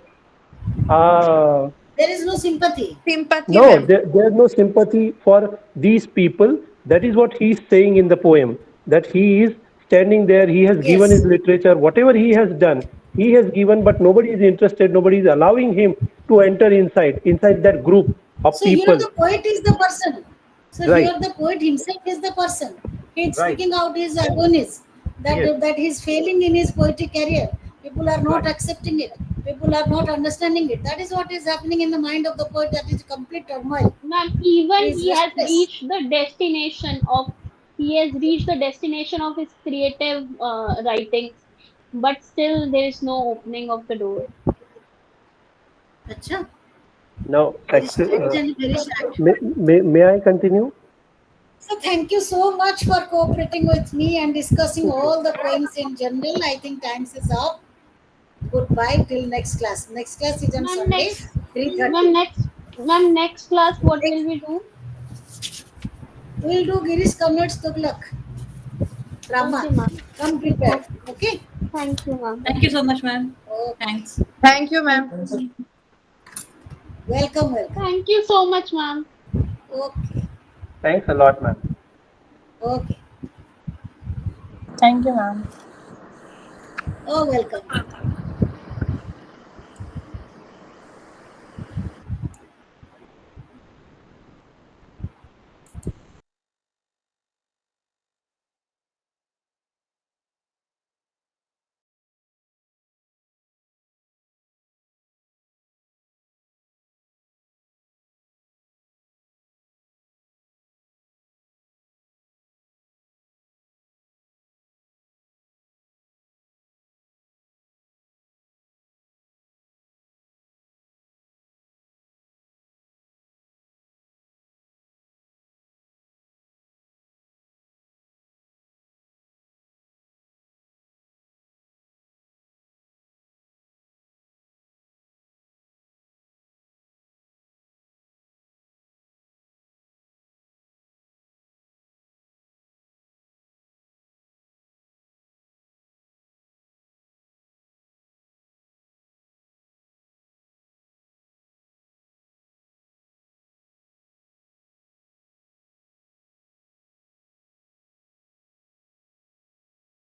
uh, There is no sympathy. Sympathy, no, ma'am. there's no sympathy for these people. That is what he's saying in the poem. That he is standing there, he has given his Yes. literature, whatever he has done, he has given, but nobody is interested, nobody is allowing him to enter inside that group of So here people. the poet is the person. So Right, here the poet himself is the person. He is right, speaking out his agonies that yes, that he is failing in his poetic career. People are not right, accepting it. People are not understanding it. That is what is happening in the mind of the poet. That is complete turmoil. Ma'am, He even is restless. he has reached the destination of his creative writings, but still there is no opening of the door. Acha, now very strange and very sad. may I continue? So thank you so much for cooperating with me and discussing Okay. all the poems in general. I think time is up. Goodbye till next class. Next class is on Ma'am, Sunday, next, 3:30. ma'am, next, ma'am, next class, what will Next, we do? we'll do Girish Kannad's Tughlaq drama. Okay, ma'am. Come prepared. Okay. Okay? Thank you, ma'am. Thank you so much, ma'am. Okay. Thanks. Thank you, Thank ma'am. you, ma'am. Welcome, welcome. Thank you so much, ma'am. Okay. Thanks a lot, ma'am. Okay. Thank you, ma'am. Oh, welcome.